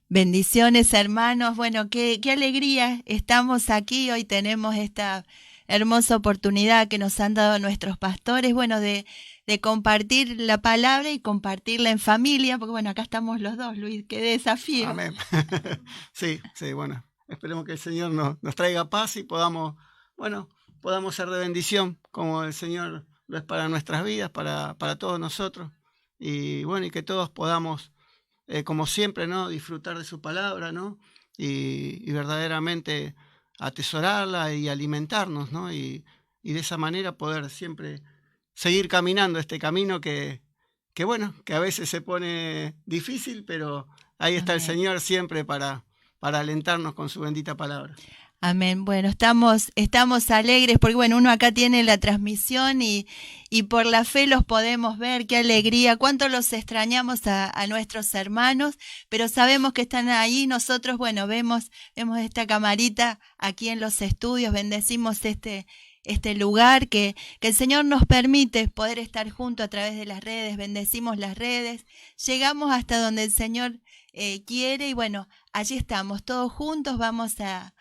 Bendiciones, hermanos. Bueno, qué alegría estamos aquí. Hoy tenemos esta hermosa oportunidad que nos han dado nuestros pastores, bueno, de compartir la palabra y compartirla en familia, porque bueno, acá estamos los dos, Luis, qué desafío. Amén. Sí, bueno, esperemos que el Señor nos traiga paz y podamos ser de bendición, como el Señor lo es para nuestras vidas, para todos nosotros. Y bueno, y que todos podamos, como siempre, ¿no?, disfrutar de su palabra, ¿no? Y verdaderamente atesorarla y alimentarnos, ¿no? Y de esa manera poder siempre seguir caminando este camino que bueno, que a veces se pone difícil, pero ahí está el Amén. Señor siempre para alentarnos con su bendita palabra. Amén. Bueno, estamos alegres porque bueno, uno acá tiene la transmisión y por la fe los podemos ver, qué alegría, cuánto los extrañamos a nuestros hermanos, pero sabemos que están ahí. Nosotros, bueno, vemos esta camarita aquí en los estudios, bendecimos este lugar que el Señor nos permite poder estar juntos a través de las redes, bendecimos las redes, llegamos hasta donde el Señor quiere y bueno, allí estamos todos juntos, vamos a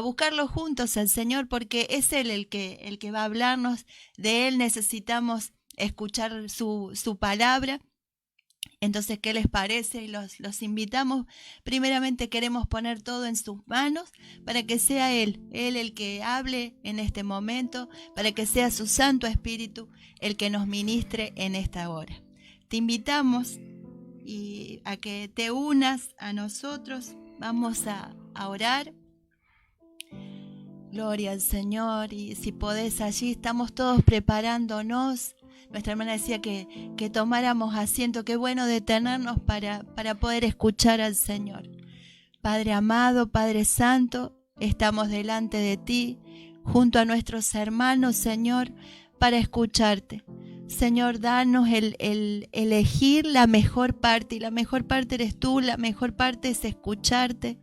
buscarlo juntos al Señor, porque es Él el que va a hablarnos, de Él necesitamos escuchar su palabra. Entonces, ¿qué les parece? Los invitamos. Primeramente queremos poner todo en sus manos para que sea Él el que hable en este momento, para que sea su Santo Espíritu el que nos ministre en esta hora. Te invitamos a que te unas a nosotros. Vamos a orar. Gloria al Señor, y si podés allí, estamos todos preparándonos. Nuestra hermana decía que tomáramos asiento, qué bueno detenernos para poder escuchar al Señor. Padre amado, Padre Santo, estamos delante de ti, junto a nuestros hermanos, Señor, para escucharte. Señor, danos el elegir la mejor parte, y la mejor parte eres tú, la mejor parte es escucharte.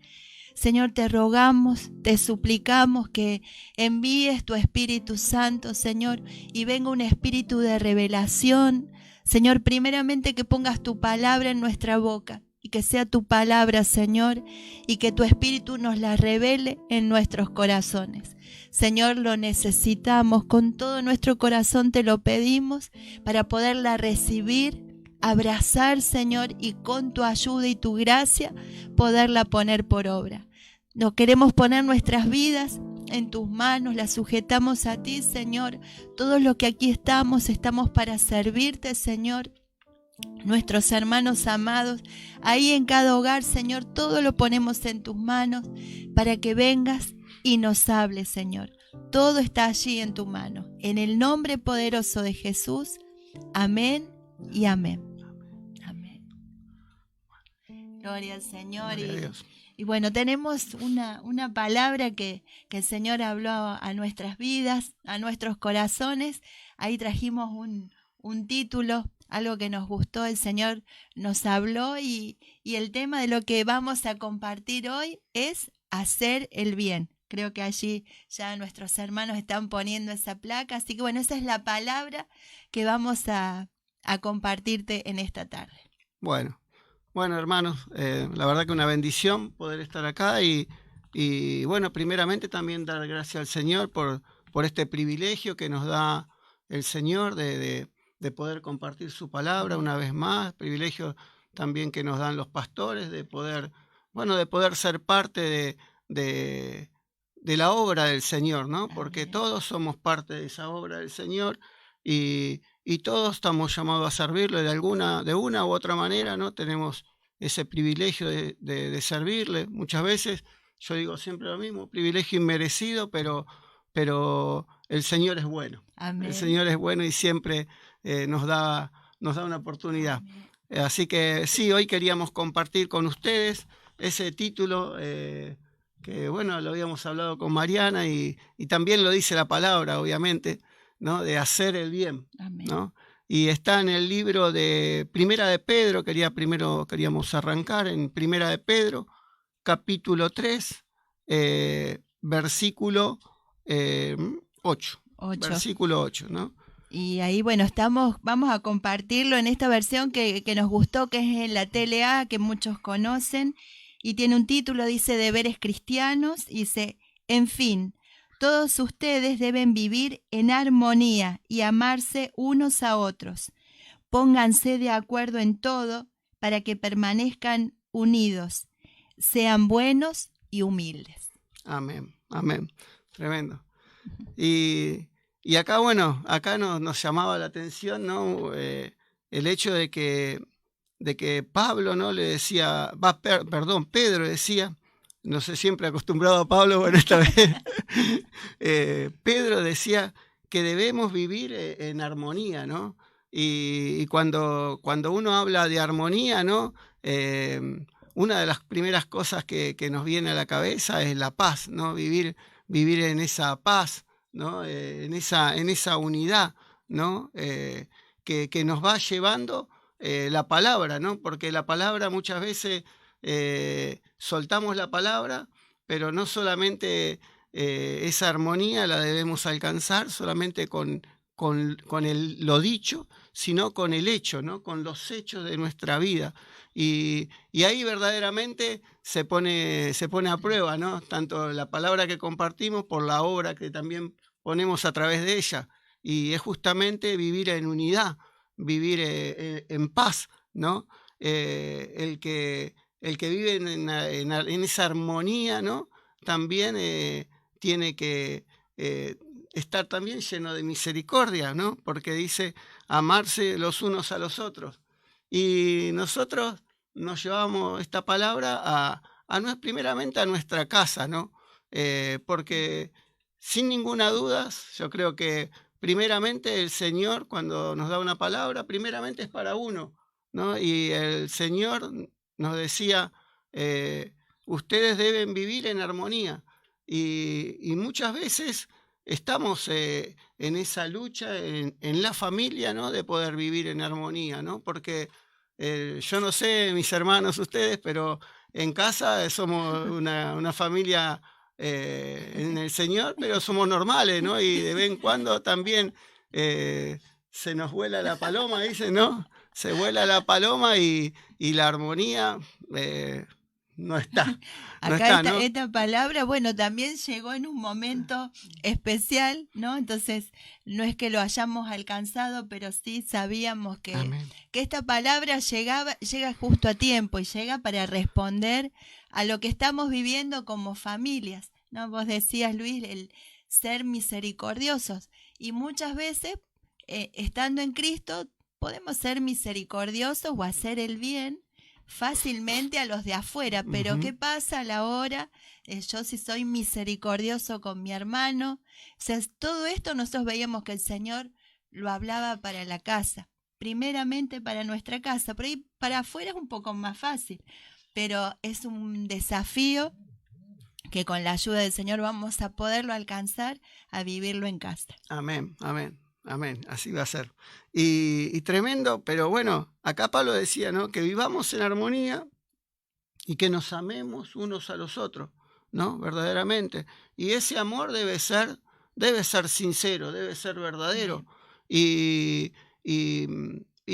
Señor, te rogamos, te suplicamos que envíes tu Espíritu Santo, Señor, y venga un espíritu de revelación. Señor, primeramente que pongas tu palabra en nuestra boca y que sea tu palabra, Señor, y que tu Espíritu nos la revele en nuestros corazones. Señor, lo necesitamos, con todo nuestro corazón te lo pedimos para poderla recibir, abrazar, Señor, y con tu ayuda y tu gracia poderla poner por obra. No queremos poner nuestras vidas en tus manos, las sujetamos a ti, Señor. Todos los que aquí estamos para servirte, Señor. Nuestros hermanos amados, ahí en cada hogar, Señor, todo lo ponemos en tus manos para que vengas y nos hables, Señor. Todo está allí en tu mano. En el nombre poderoso de Jesús, amén y amén. Amén. Gloria al Señor. Gloria a Dios. Y bueno, tenemos una palabra que el Señor habló a nuestras vidas, a nuestros corazones. Ahí trajimos un título, algo que nos gustó, el Señor nos habló y el tema de lo que vamos a compartir hoy es hacer el bien. Creo que allí ya nuestros hermanos están poniendo esa placa, así que bueno, esa es la palabra que vamos a compartirte en esta tarde. Bueno, hermanos, la verdad que una bendición poder estar acá y bueno, primeramente también dar gracias al Señor por este privilegio que nos da el Señor de poder compartir su palabra una vez más, privilegio también que nos dan los pastores de poder ser parte de la obra del Señor, ¿no? Porque todos somos parte de esa obra del Señor y todos estamos llamados a servirle de una u otra manera, ¿no? Tenemos ese privilegio de servirle. Muchas veces, yo digo siempre lo mismo, privilegio inmerecido, pero el Señor es bueno. Amén. El Señor es bueno y siempre nos da una oportunidad. Así que sí, hoy queríamos compartir con ustedes ese título que bueno, lo habíamos hablado con Mariana y también lo dice la palabra, obviamente, ¿no? De hacer el bien, ¿no? Y está en el libro de Primera de Pedro, queríamos arrancar en Primera de Pedro, capítulo 3, versículo 8. Versículo 8, ¿no? Y ahí, bueno, vamos a compartirlo en esta versión que nos gustó, que es en la TLA, que muchos conocen. y tiene un título, dice Deberes Cristianos, y dice, en fin, todos ustedes deben vivir en armonía y amarse unos a otros. Pónganse de acuerdo en todo para que permanezcan unidos. Sean buenos y humildes. Amén, amén. Tremendo. Y acá, bueno, acá nos llamaba la atención, ¿no? El hecho de que Pablo, ¿no? Le decía, Pedro decía, no sé, siempre acostumbrado a Pablo, bueno, esta vez, Pedro decía que debemos vivir en armonía, ¿no? Y cuando uno habla de armonía, ¿no? Una de las primeras cosas que nos viene a la cabeza es la paz, ¿no? Vivir en esa paz, ¿no? En esa unidad, ¿no? Que nos va llevando la palabra, ¿no? Porque la palabra muchas veces soltamos la palabra, pero no solamente esa armonía la debemos alcanzar solamente con lo dicho, sino con el hecho, ¿no? Con los hechos de nuestra vida. Y ahí verdaderamente se pone a prueba, ¿no? Tanto la palabra que compartimos por la obra que también ponemos a través de ella. Y es justamente vivir en unidad, vivir en paz, ¿no? El que vive en esa armonía, ¿no? También tiene que estar también lleno de misericordia, ¿no? Porque dice amarse los unos a los otros. Y nosotros nos llevamos esta palabra primeramente a nuestra casa, ¿no? Porque sin ninguna duda, yo creo que primeramente el Señor, cuando nos da una palabra, primeramente es para uno, ¿no? Y el Señor nos decía, ustedes deben vivir en armonía. Y muchas veces estamos en esa lucha en la familia, ¿no? De poder vivir en armonía, ¿no? Porque yo no sé, mis hermanos, ustedes, pero en casa somos una familia en el Señor, pero somos normales, ¿no? Y de vez en cuando también se nos vuela la paloma, dicen, ¿no? Se vuela la paloma y la armonía no está. Acá esta palabra, bueno, también llegó en un momento especial, ¿no? Entonces, no es que lo hayamos alcanzado, pero sí sabíamos que esta palabra llega justo a tiempo y llega para responder a lo que estamos viviendo como familias, ¿no? Vos decías, Luis, el ser misericordiosos. Y muchas veces, estando en Cristo, podemos ser misericordiosos o hacer el bien fácilmente a los de afuera, pero ¿qué pasa a la hora? Yo si soy misericordioso con mi hermano, o sea, todo esto nosotros veíamos que el Señor lo hablaba para la casa, primeramente para nuestra casa, por ahí para afuera es un poco más fácil, pero es un desafío que con la ayuda del Señor vamos a poderlo alcanzar, a vivirlo en casa. Amén, amén. Amén, así va a ser. Y tremendo, pero bueno, acá Pablo decía, ¿no? Que vivamos en armonía y que nos amemos unos a los otros, ¿no? Verdaderamente. Y ese amor debe ser sincero, debe ser verdadero. Y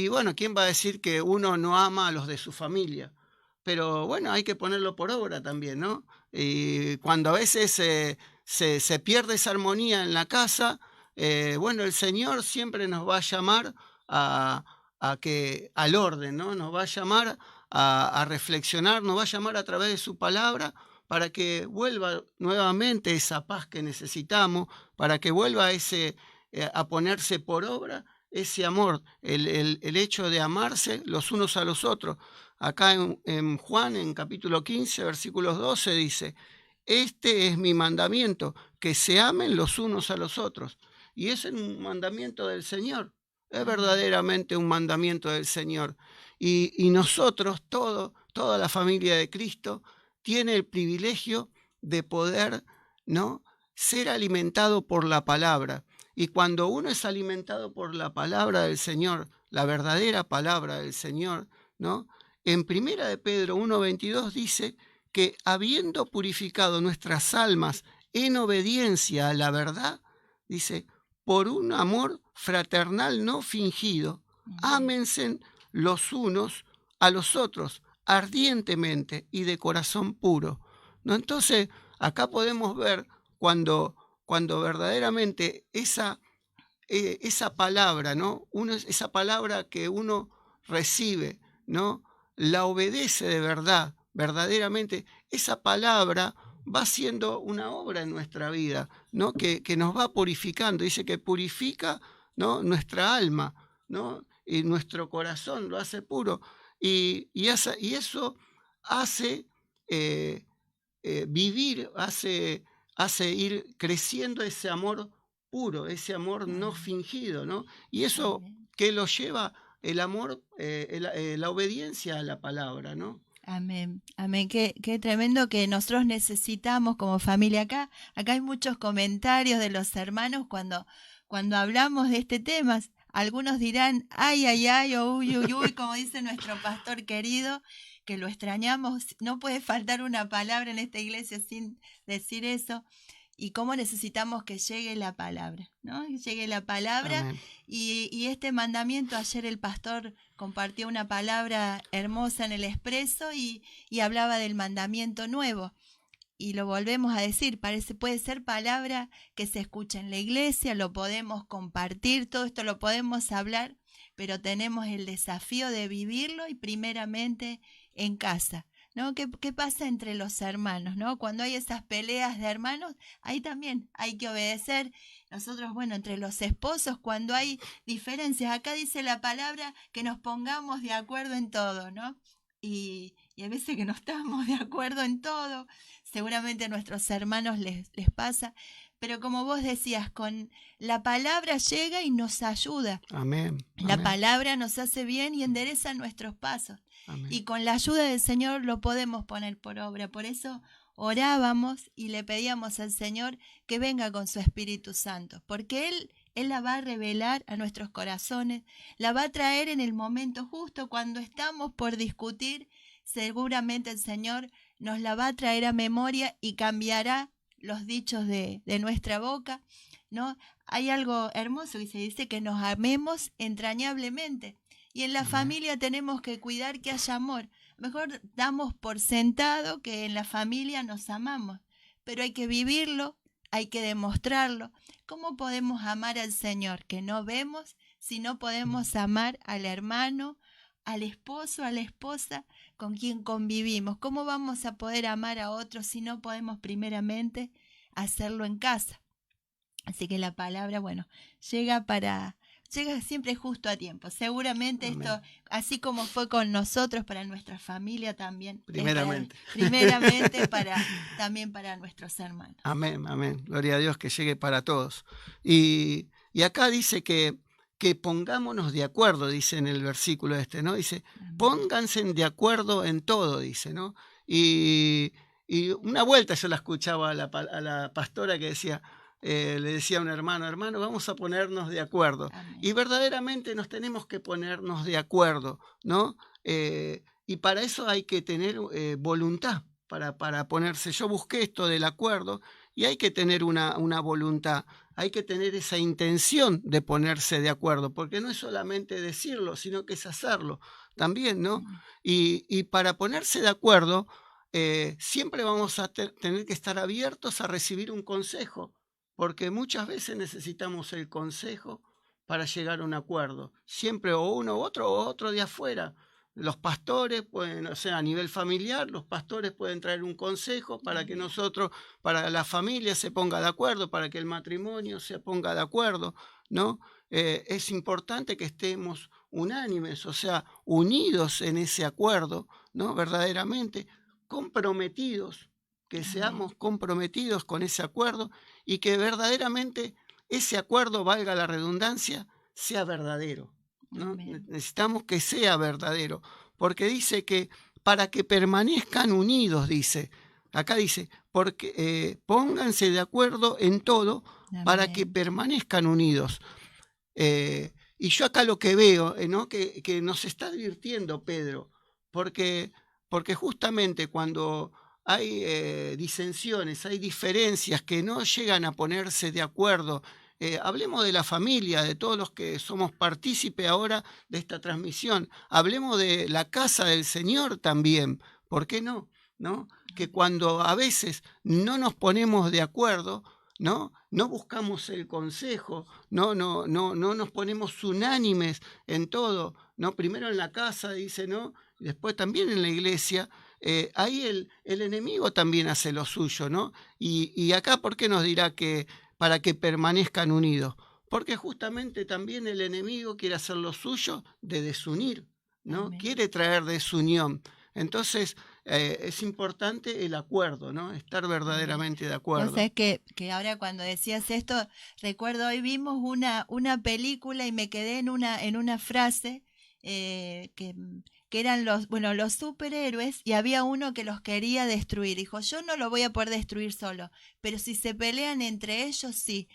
bueno, ¿quién va a decir que uno no ama a los de su familia? Pero bueno, hay que ponerlo por obra también, ¿no? Y cuando a veces se pierde esa armonía en la casa, bueno, el Señor siempre nos va a llamar al orden, ¿no? Nos va a llamar a reflexionar, nos va a llamar a través de su palabra para que vuelva nuevamente esa paz que necesitamos, para que vuelva a ponerse por obra ese amor, el hecho de amarse los unos a los otros. Acá en Juan, en capítulo 15, versículos 12, dice, este es mi mandamiento, que se amen los unos a los otros. Y es un mandamiento del Señor, es verdaderamente un mandamiento del Señor. Y nosotros, toda la familia de Cristo, tiene el privilegio de poder, ¿no?, ser alimentado por la palabra. Y cuando uno es alimentado por la palabra del Señor, la verdadera palabra del Señor, ¿no?, en Primera de Pedro 1:22 dice que habiendo purificado nuestras almas en obediencia a la verdad, dice, por un amor fraternal no fingido, ámense los unos a los otros, ardientemente y de corazón puro, ¿no? Entonces, acá podemos ver cuando verdaderamente esa palabra, ¿no? Esa palabra que uno recibe, ¿no? La obedece de verdad, verdaderamente, esa palabra va haciendo una obra en nuestra vida, ¿no? Que nos va purificando. Dice que purifica, ¿no? Nuestra alma, ¿no? Y nuestro corazón lo hace puro. Y eso hace vivir, hace ir creciendo ese amor puro, ese amor no fingido, ¿no? Y eso Amén. que lo lleva el amor, la obediencia a la palabra, ¿no? Amén, amén. Qué tremendo que nosotros necesitamos como familia acá. Acá hay muchos comentarios de los hermanos cuando hablamos de este tema. Algunos dirán, ay, ay, ay, o uy, uy, uy, como dice nuestro pastor querido, que lo extrañamos. No puede faltar una palabra en esta iglesia sin decir eso. Y cómo necesitamos que llegue la palabra, ¿no? Que llegue la palabra. Amén. Y este mandamiento, ayer el pastor compartió una palabra hermosa en el expreso y hablaba del mandamiento nuevo. Y lo volvemos a decir, puede ser palabra que se escucha en la iglesia, lo podemos compartir, todo esto lo podemos hablar, pero tenemos el desafío de vivirlo y primeramente en casa, ¿no? ¿Qué pasa entre los hermanos, ¿no? Cuando hay esas peleas de hermanos, ahí también hay que obedecer. Nosotros, bueno, entre los esposos, cuando hay diferencias, acá dice la palabra que nos pongamos de acuerdo en todo, ¿no? Y a veces que no estamos de acuerdo en todo, seguramente a nuestros hermanos les pasa, pero como vos decías, con la palabra llega y nos ayuda. Amén. La Amén. palabra nos hace bien y endereza nuestros pasos. Amén. Y con la ayuda del Señor lo podemos poner por obra. Por eso orábamos y le pedíamos al Señor que venga con su Espíritu Santo, porque Él la va a revelar a nuestros corazones, la va a traer en el momento justo cuando estamos por discutir. Seguramente el Señor nos la va a traer a memoria y cambiará los dichos de nuestra boca, ¿no? Hay algo hermoso que se dice que nos amemos entrañablemente. Y en la familia tenemos que cuidar que haya amor. Mejor damos por sentado que en la familia nos amamos, pero hay que vivirlo, hay que demostrarlo. ¿Cómo podemos amar al Señor que no vemos si no podemos amar al hermano, al esposo, a la esposa con quien convivimos? ¿Cómo vamos a poder amar a otros si no podemos primeramente hacerlo en casa? Así que la palabra, bueno, llega siempre justo a tiempo. Seguramente Amén. Esto, así como fue con nosotros, para nuestra familia también. Primeramente. Primeramente también para nuestros hermanos. Amén, amén. Gloria a Dios, que llegue para todos. Y acá dice que pongámonos de acuerdo, dice en el versículo ¿no? Dice, amén. Pónganse de acuerdo en todo, dice, ¿no? Y una vuelta yo la escuchaba a la pastora que decía, le decía a un hermano, vamos a ponernos de acuerdo. Amén. Y verdaderamente nos tenemos que ponernos de acuerdo, ¿no? Y para eso hay que tener voluntad para ponerse. Yo busqué esto del acuerdo y hay que tener una voluntad, hay que tener esa intención de ponerse de acuerdo, porque no es solamente decirlo, sino que es hacerlo también, ¿no? Y para ponerse de acuerdo, siempre vamos a tener que estar abiertos a recibir un consejo, porque muchas veces necesitamos el consejo para llegar a un acuerdo. Siempre o uno u otro de afuera. Los pastores pueden, o sea, a nivel familiar, los pastores pueden traer un consejo para que para la familia se ponga de acuerdo, para que el matrimonio se ponga de acuerdo, ¿no? Es importante que estemos unánimes, o sea, unidos en ese acuerdo, ¿no? Verdaderamente comprometidos, que seamos comprometidos con ese acuerdo y que verdaderamente ese acuerdo, valga la redundancia, sea verdadero, ¿no? Necesitamos que sea verdadero, porque dice que para que permanezcan unidos, dice, acá dice, porque pónganse de acuerdo en todo. Amén. Para que permanezcan unidos. Y yo acá lo que veo, ¿no? que nos está advirtiendo Pedro, porque justamente cuando hay disensiones, hay diferencias que no llegan a ponerse de acuerdo hablemos de la familia, de todos los que somos partícipe ahora de esta transmisión. Hablemos de la casa del Señor también. ¿Por qué no? ¿No? Que cuando a veces no nos ponemos de acuerdo, no buscamos el consejo, no nos ponemos unánimes en todo, ¿no? Primero en la casa, dice, ¿no? Y después también en la iglesia. Ahí el enemigo también hace lo suyo, ¿no? Y acá, ¿por qué nos dirá que para que permanezcan unidos? Porque justamente también el enemigo quiere hacer lo suyo de desunir, ¿no? Amén. Quiere traer desunión. Entonces, es importante el acuerdo, ¿no? Estar verdaderamente de acuerdo. O sea, que ahora cuando decías esto, recuerdo, hoy vimos una película y me quedé en una frase que eran los superhéroes, y había uno que los quería destruir. Dijo, yo no lo voy a poder destruir solo, pero si se pelean entre ellos, sí.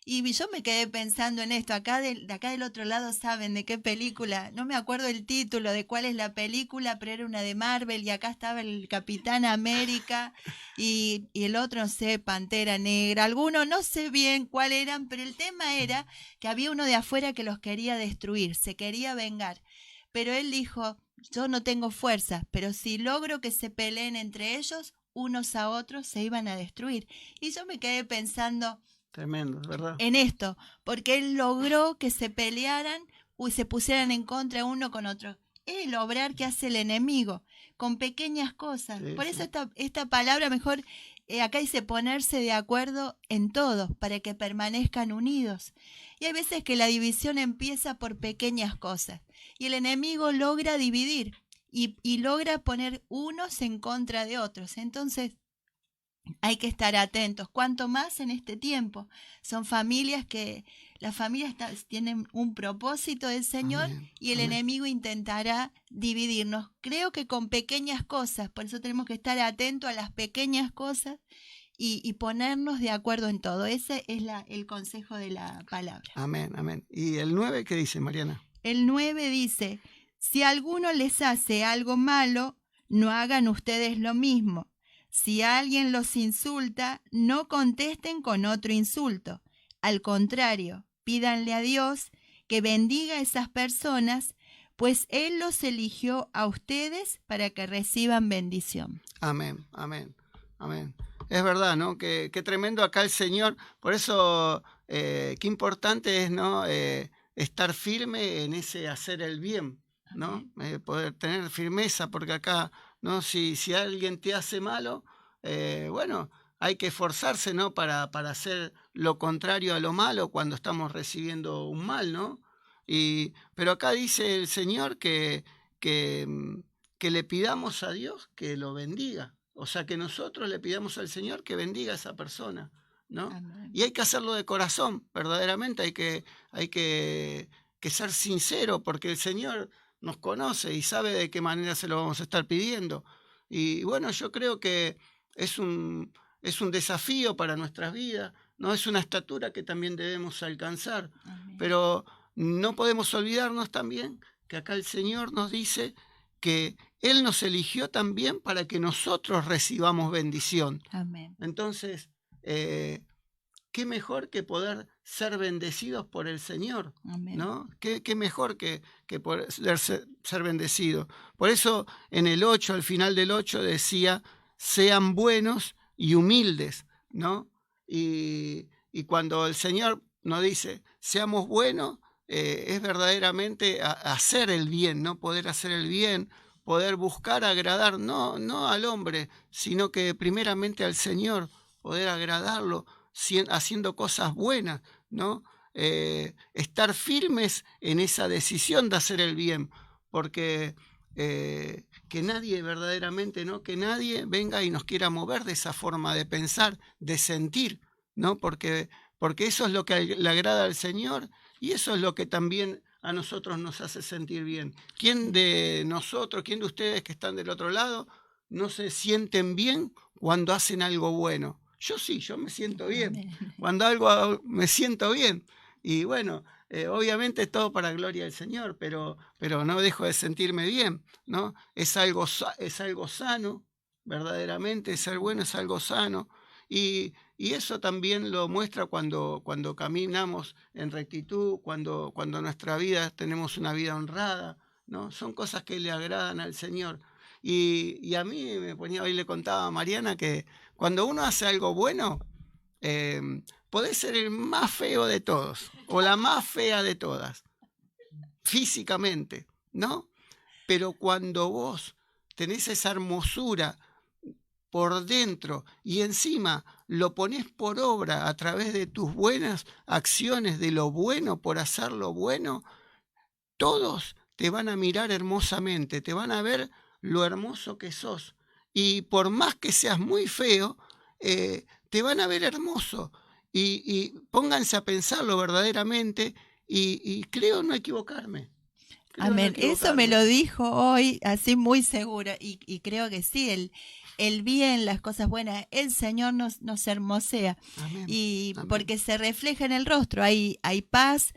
Y yo me quedé pensando en esto. De acá del otro lado saben de qué película, no me acuerdo el título de cuál es la película, pero era una de Marvel, y acá estaba el Capitán América y el otro, no sé, Pantera Negra, algunos no sé bien cuál eran, pero el tema era que había uno de afuera que los quería destruir, se quería vengar, pero él dijo, yo no tengo fuerza, pero si logro que se peleen entre ellos, unos a otros se iban a destruir. Y yo me quedé pensando, tremendo, ¿verdad? En esto, porque él logró que se pelearan y se pusieran en contra uno con otro. Es el obrar que hace el enemigo, con pequeñas cosas. Sí, Por sí. eso esta palabra mejor, acá dice ponerse de acuerdo en todo, para que permanezcan unidos. Y hay veces que la división empieza por pequeñas cosas, y el enemigo logra dividir, y logra poner unos en contra de otros. Entonces, hay que estar atentos, cuanto más en este tiempo. Son familias que las familias tienen un propósito del Señor. Amén, y el amén. enemigo intentará dividirnos. Creo que con pequeñas cosas, por eso tenemos que estar atentos a las pequeñas cosas y ponernos de acuerdo en todo. Ese es el consejo de la palabra. Amén, amén. ¿Y el 9 qué dice, Mariana? El 9 dice, si alguno les hace algo malo, no hagan ustedes lo mismo. Si alguien los insulta, no contesten con otro insulto. Al contrario, pídanle a Dios que bendiga a esas personas, pues Él los eligió a ustedes para que reciban bendición. Amén, amén, amén. Es verdad, ¿no? Qué tremendo acá el Señor. Por eso, qué importante es, ¿no? Estar firme en ese hacer el bien, ¿no? Poder tener firmeza, porque acá, ¿no? Si alguien te hace malo, bueno, hay que esforzarse, ¿no? Para hacer lo contrario a lo malo cuando estamos recibiendo un mal, ¿no? Pero acá dice el Señor que le pidamos a Dios que lo bendiga. O sea, que nosotros le pidamos al Señor que bendiga a esa persona, ¿no? Amén. Y hay que hacerlo de corazón, verdaderamente hay que ser sincero, porque el Señor nos conoce y sabe de qué manera se lo vamos a estar pidiendo. Y bueno, yo creo que es un desafío para nuestras vidas, ¿no? Es una estatura que también debemos alcanzar. Amén. Pero no podemos olvidarnos también que acá el Señor nos dice que Él nos eligió también para que nosotros recibamos bendición. Amén. Entonces, qué mejor que poder ser bendecidos por el Señor, Amén. ¿no? Qué mejor que poder ser bendecido. Por eso en el 8, al final del 8 decía, sean buenos y humildes, ¿no? Y cuando el Señor nos dice, seamos buenos, es verdaderamente hacer el bien, ¿no? Poder hacer el bien, poder buscar agradar, no al hombre, sino que primeramente al Señor, poder agradarlo, haciendo cosas buenas, ¿no? Estar firmes en esa decisión de hacer el bien, porque que nadie verdaderamente, ¿no? Que nadie venga y nos quiera mover de esa forma de pensar, de sentir, ¿no? Porque eso es lo que le agrada al Señor y eso es lo que también a nosotros nos hace sentir bien. ¿Quién de nosotros, quién de ustedes que están del otro lado, no se sienten bien cuando hacen algo bueno? Yo sí, yo me siento bien. Amén. Cuando algo hago, me siento bien. Y bueno, obviamente es todo para gloria del Señor, pero no dejo de sentirme bien, ¿no? Es algo sano, verdaderamente, ser bueno es algo sano. Y eso también lo muestra cuando caminamos en rectitud, cuando nuestra vida tenemos una vida honrada, ¿no? Son cosas que le agradan al Señor. Y a mí hoy le contaba a Mariana que cuando uno hace algo bueno, podés ser el más feo de todos o la más fea de todas, físicamente, ¿no? Pero cuando vos tenés esa hermosura por dentro y encima lo ponés por obra a través de tus buenas acciones, de lo bueno, por hacer lo bueno, todos te van a mirar hermosamente, te van a ver lo hermoso que sos. Y por más que seas muy feo, te van a ver hermoso. Y pónganse a pensarlo verdaderamente y creo no equivocarme. Amén. Eso me lo dijo hoy, así muy seguro, y creo que sí, el bien, las cosas buenas, el Señor nos hermosea. Amén. Y Amén. porque se refleja en el rostro, hay paz,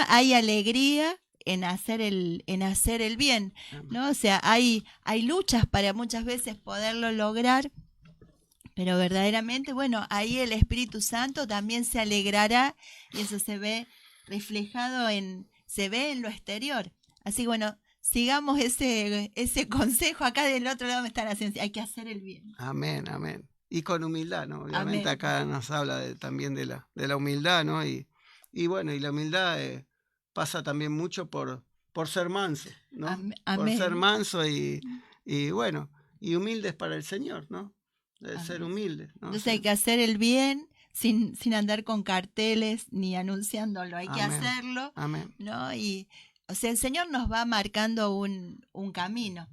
hay alegría en hacer el bien, ¿no? O sea, hay luchas para muchas veces poderlo lograr, pero verdaderamente, bueno, ahí el Espíritu Santo también se alegrará y eso se ve reflejado se ve en lo exterior. Así que bueno, sigamos ese consejo. Acá del otro lado me están haciendo, hay que hacer el bien. Amén, amén. Y con humildad, ¿no? Obviamente Amén. acá nos habla también de la humildad, ¿no? Y bueno, y la humildad pasa también mucho por ser manso, ¿no? Amén. Por ser manso y bueno, y humildes para el Señor, ¿no? Ser humildes, ¿no? Entonces hay que hacer el bien sin andar con carteles ni anunciándolo, hay que hacerlo, amén, ¿no? Y o sea, el Señor nos va marcando un camino.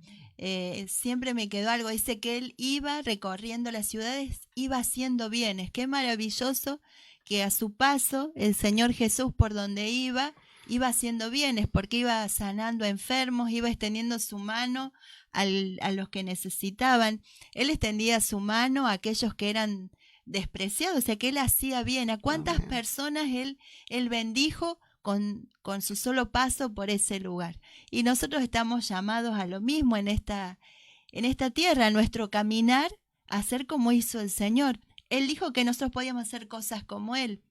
Siempre me quedó algo, dice que Él iba recorriendo las ciudades, iba haciendo bienes. Qué maravilloso que a su paso el Señor Jesús por donde iba haciendo bienes, porque iba sanando a enfermos, iba extendiendo su mano a los que necesitaban. Él extendía su mano a aquellos que eran despreciados, o sea que Él hacía bien. ¿A cuántas personas Él bendijo con su solo paso por ese lugar? Y nosotros estamos llamados a lo mismo en esta tierra, a nuestro caminar, a hacer como hizo el Señor. Él dijo que nosotros podíamos hacer cosas como Él.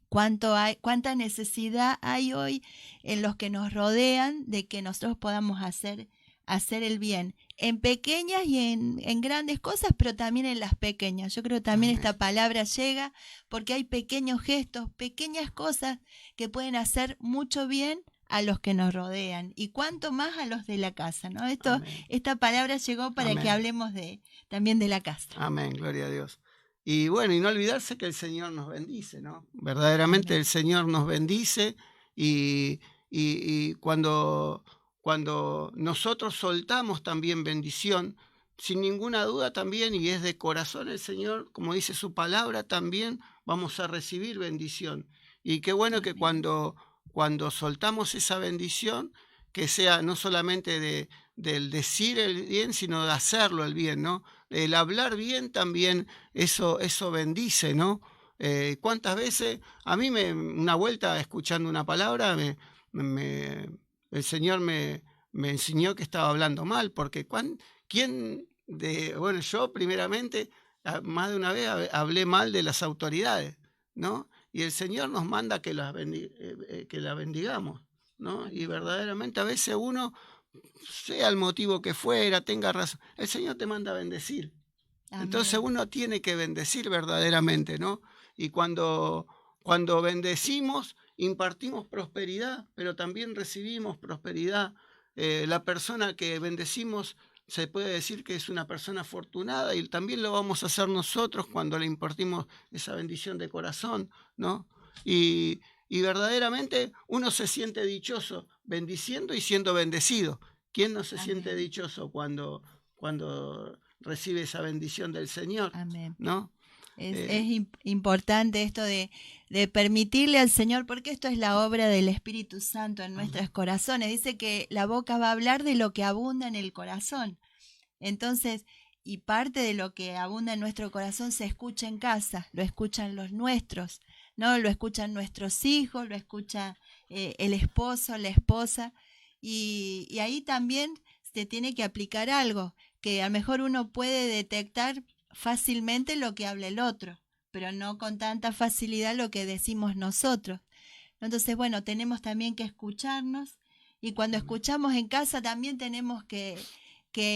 Cuánta necesidad hay hoy en los que nos rodean de que nosotros podamos hacer el bien, en pequeñas y en grandes cosas, pero también en las pequeñas. Yo creo que también esta palabra llega porque hay pequeños gestos, pequeñas cosas que pueden hacer mucho bien a los que nos rodean y cuánto más a los de la casa, ¿no? Esta palabra llegó para que hablemos también de la casa. Amén, gloria a Dios. Y bueno, y no olvidarse que el Señor nos bendice, ¿no? Verdaderamente el Señor nos bendice y cuando nosotros soltamos también bendición, sin ninguna duda también, y es de corazón el Señor, como dice su palabra, también vamos a recibir bendición. Y qué bueno que cuando soltamos esa bendición, que sea no solamente del decir el bien, sino de hacerlo el bien, ¿no? El hablar bien también, eso bendice, ¿no? ¿Cuántas veces? A mí una vuelta escuchando una palabra, el Señor me enseñó que estaba hablando mal, porque yo primeramente, más de una vez hablé mal de las autoridades, ¿no? Y el Señor nos manda que las bendigamos, ¿no? Y verdaderamente a veces uno, sea el motivo que fuera, tenga razón, el Señor te manda a bendecir. Amén. Entonces uno tiene que bendecir verdaderamente, ¿no? Y cuando bendecimos, impartimos prosperidad, pero también recibimos prosperidad. La persona que bendecimos se puede decir que es una persona afortunada y también lo vamos a hacer nosotros cuando le impartimos esa bendición de corazón, ¿no? Y verdaderamente uno se siente dichoso bendiciendo y siendo bendecido. ¿Quién no se siente dichoso cuando recibe esa bendición del Señor? Amén. ¿No? Es importante esto de permitirle al Señor, porque esto es la obra del Espíritu Santo en nuestros corazones. Dice que la boca va a hablar de lo que abunda en el corazón. Entonces, y parte de lo que abunda en nuestro corazón se escucha en casa, lo escuchan los nuestros, ¿no? Lo escuchan nuestros hijos, lo escucha el esposo, la esposa, y ahí también se tiene que aplicar algo, que a lo mejor uno puede detectar fácilmente lo que habla el otro, pero no con tanta facilidad lo que decimos nosotros. Entonces, bueno, tenemos también que escucharnos, y cuando escuchamos en casa también tenemos que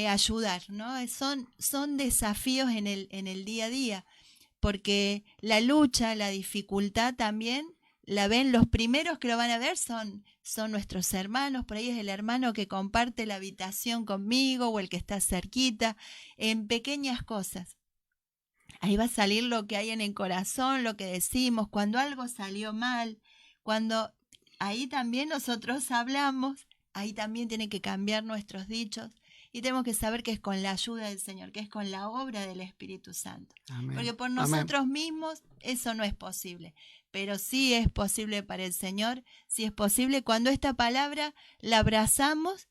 ayudar, ¿no? Son desafíos en el día a día, porque la lucha, la dificultad también la ven, los primeros que lo van a ver son nuestros hermanos. Por ahí es el hermano que comparte la habitación conmigo o el que está cerquita, en pequeñas cosas. Ahí va a salir lo que hay en el corazón, lo que decimos, cuando algo salió mal, cuando ahí también nosotros hablamos, ahí también tienen que cambiar nuestros dichos. Y tenemos que saber que es con la ayuda del Señor, que es con la obra del Espíritu Santo. Amén. Porque por nosotros mismos eso no es posible. Pero sí es posible para el Señor, sí es posible cuando esta palabra la abrazamos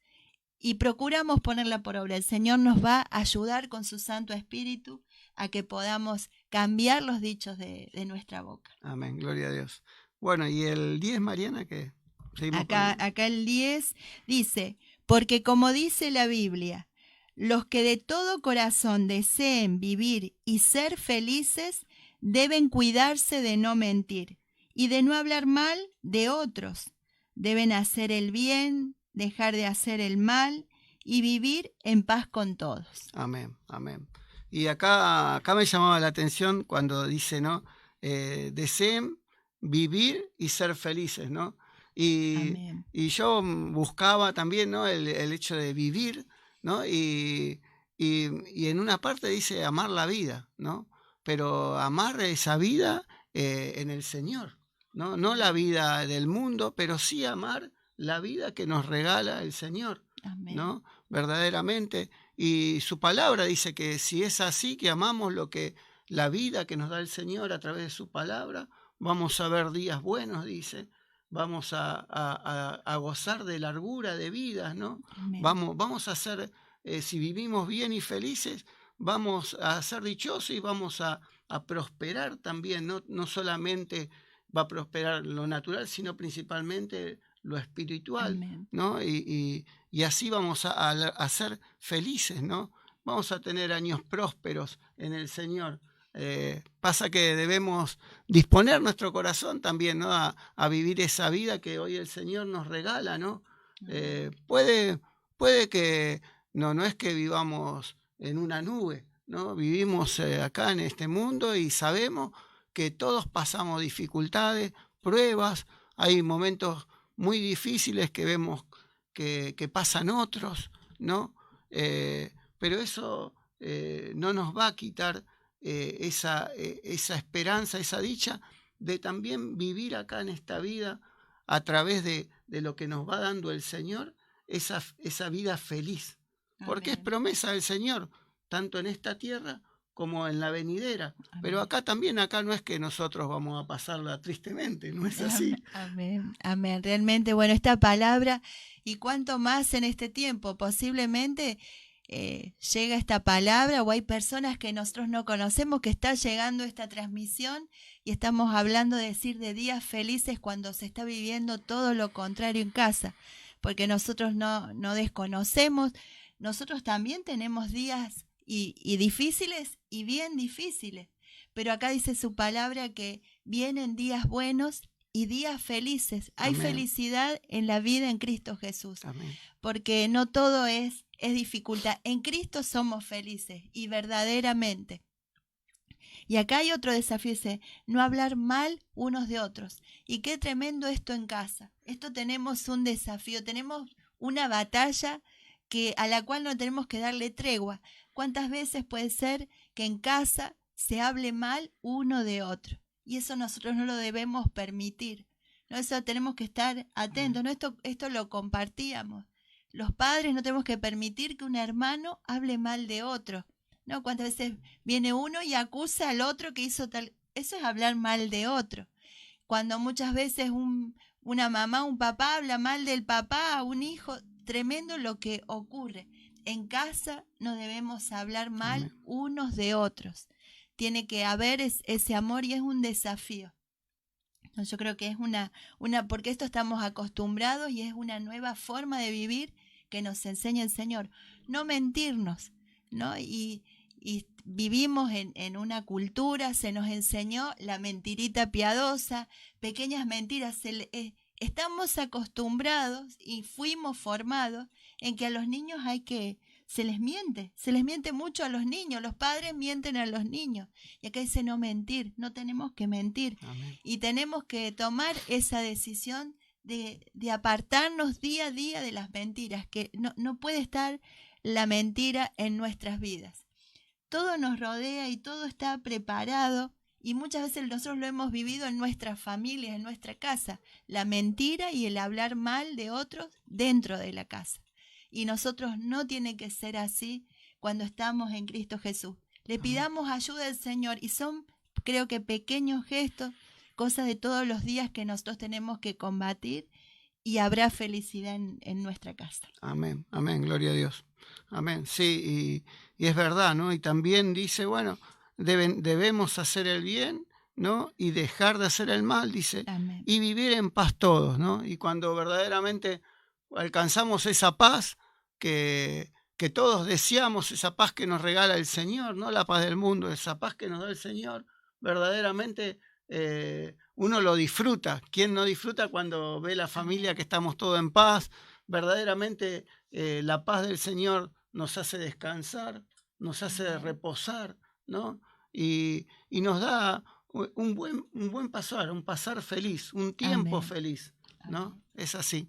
y procuramos ponerla por obra. El Señor nos va a ayudar con su Santo Espíritu a que podamos cambiar los dichos de nuestra boca. Amén, gloria a Dios. Bueno, y el 10, Mariana, que seguimos acá el 10 dice: porque como dice la Biblia, los que de todo corazón deseen vivir y ser felices deben cuidarse de no mentir y de no hablar mal de otros. Deben hacer el bien, dejar de hacer el mal y vivir en paz con todos. Amén, amén. Y acá me llamaba la atención cuando dice, ¿no? Deseen vivir y ser felices, ¿no? Y yo buscaba también, ¿no? el hecho de vivir, ¿no? Y en una parte dice amar la vida, ¿no? Pero amar esa vida en el Señor, ¿no? No la vida del mundo, pero sí amar la vida que nos regala el Señor, Amén. ¿no? Verdaderamente. Y su palabra dice que si es así, que amamos la vida que nos da el Señor a través de su palabra, vamos a ver días buenos, dice. Vamos a gozar de largura de vidas, ¿no? Vamos a ser, si vivimos bien y felices, vamos a ser dichosos y vamos a prosperar también. No solamente va a prosperar lo natural, sino principalmente lo espiritual. Amén. ¿No? Y así vamos a ser felices, ¿no? Vamos a tener años prósperos en el Señor. Pasa que debemos disponer nuestro corazón también, ¿no? a vivir esa vida que hoy el Señor nos regala, ¿no? Puede que no es que vivamos en una nube, ¿no? Vivimos acá en este mundo y sabemos que todos pasamos dificultades, pruebas, hay momentos muy difíciles que vemos que pasan otros, ¿no? Pero eso no nos va a quitar esa esperanza, esa dicha de también vivir acá en esta vida a través de lo que nos va dando el Señor, esa vida feliz. Amén. Porque es promesa del Señor, tanto en esta tierra como en la venidera. Amén. Pero acá no es que nosotros vamos a pasarla tristemente, no es así. Amén, amén. Realmente, bueno, esta palabra, y cuánto más en este tiempo, posiblemente llega esta palabra, o hay personas que nosotros no conocemos que está llegando esta transmisión y estamos hablando de días felices cuando se está viviendo todo lo contrario en casa, porque nosotros no desconocemos, nosotros también tenemos días y difíciles y bien difíciles, pero acá dice su palabra que vienen días buenos y días felices. Hay Amén. Felicidad en la vida en Cristo Jesús. Amén. Porque no todo es dificultad. En Cristo somos felices y verdaderamente. Y acá hay otro desafío, dice, no hablar mal unos de otros. Y qué tremendo esto en casa. Esto tenemos un desafío, tenemos una batalla a la cual no tenemos que darle tregua. ¿Cuántas veces puede ser que en casa se hable mal uno de otro? Y eso nosotros no lo debemos permitir, ¿no? Eso tenemos que estar atentos, ¿no? Esto lo compartíamos. Los padres no tenemos que permitir que un hermano hable mal de otro, ¿no? ¿Cuántas veces viene uno y acusa al otro que hizo tal? Eso es hablar mal de otro. Cuando muchas veces una mamá, un papá habla mal del papá a un hijo, tremendo lo que ocurre. En casa no debemos hablar mal Amén. Unos de otros. Tiene que haber ese amor y es un desafío. No, yo creo que es porque esto estamos acostumbrados y es una nueva forma de vivir que nos enseña el Señor. No mentirnos, ¿no? Y y vivimos en una cultura, se nos enseñó la mentirita piadosa, pequeñas mentiras. Estamos acostumbrados y fuimos formados en que a los niños se les miente mucho a los niños, los padres mienten a los niños. Y acá dice no mentir, no tenemos que mentir. Amén. Y tenemos que tomar esa decisión de apartarnos día a día de las mentiras, que no puede estar la mentira en nuestras vidas. Todo nos rodea y todo está preparado y muchas veces nosotros lo hemos vivido en nuestras familias, en nuestra casa, la mentira y el hablar mal de otros dentro de la casa. Y nosotros no tiene que ser así cuando estamos en Cristo Jesús. Le pidamos ayuda al Señor y son, creo que pequeños gestos, cosas de todos los días que nosotros tenemos que combatir y habrá felicidad en nuestra casa. Amén, amén, gloria a Dios. Amén, sí, y es verdad, ¿no? Y también dice, bueno, debemos hacer el bien, ¿no? Y dejar de hacer el mal, dice, Amén. Y vivir en paz todos, ¿no? Y cuando verdaderamente alcanzamos esa paz que todos deseamos, esa paz que nos regala el Señor, no la paz del mundo, esa paz que nos da el Señor, verdaderamente uno lo disfruta. ¿Quién no disfruta cuando ve la familia que estamos todos en paz? Verdaderamente la paz del Señor nos hace descansar, nos hace reposar, ¿no? Y nos da un buen pasar, un pasar feliz, un tiempo Amén. feliz, ¿no? Amén. Es así.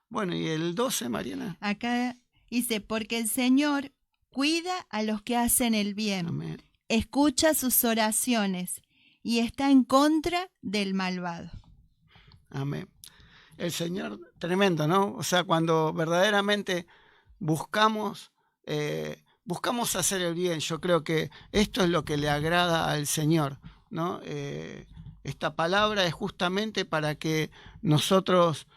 Bueno, y el 12, Mariana. Acá dice, porque el Señor cuida a los que hacen el bien, Amén. escucha sus oraciones y está en contra del malvado. Amén. El Señor, tremendo, ¿no? O sea, cuando verdaderamente buscamos hacer el bien, yo creo que esto es lo que le agrada al Señor, ¿no? Esta palabra es justamente para que nosotros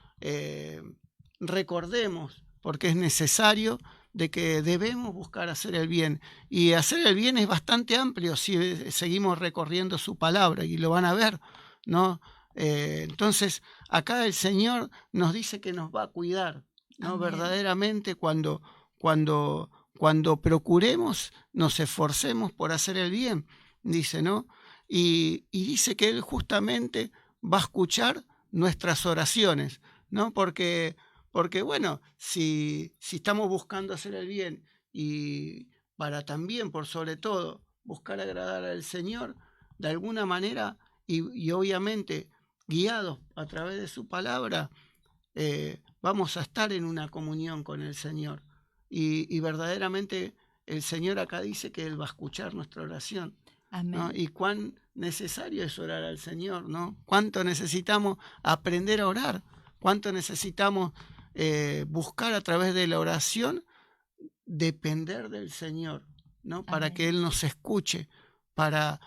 recordemos, porque es necesario, de que debemos buscar hacer el bien. Y hacer el bien es bastante amplio si seguimos recorriendo su palabra, y lo van a ver, ¿no? Entonces, acá el Señor nos dice que nos va a cuidar, ¿no? Amén. Verdaderamente cuando procuremos, nos esforcemos por hacer el bien, dice, ¿no? Y dice que Él justamente va a escuchar nuestras oraciones, ¿no? Porque bueno, si estamos buscando hacer el bien y para también, por sobre todo, buscar agradar al Señor, de alguna manera, y obviamente guiados a través de su palabra, vamos a estar en una comunión con el Señor. Y verdaderamente el Señor acá dice que Él va a escuchar nuestra oración. Amén. ¿No? Y cuán necesario es orar al Señor, ¿no? Cuánto necesitamos aprender a orar, cuánto necesitamos buscar a través de la oración depender del Señor, ¿no? Para Amén. que Él nos escuche, para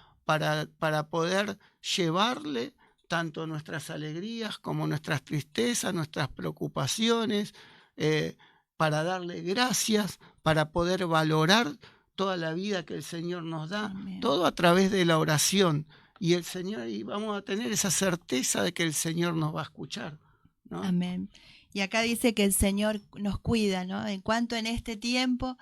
poder llevarle tanto nuestras alegrías como nuestras tristezas, nuestras preocupaciones, para darle gracias, para poder valorar toda la vida que el Señor nos da. Amén. Todo a través de la oración. Y el Señor, y vamos a tener esa certeza de que el Señor nos va a escuchar, ¿no? Amén. Y acá dice que el Señor nos cuida, ¿no? En cuanto en este tiempo,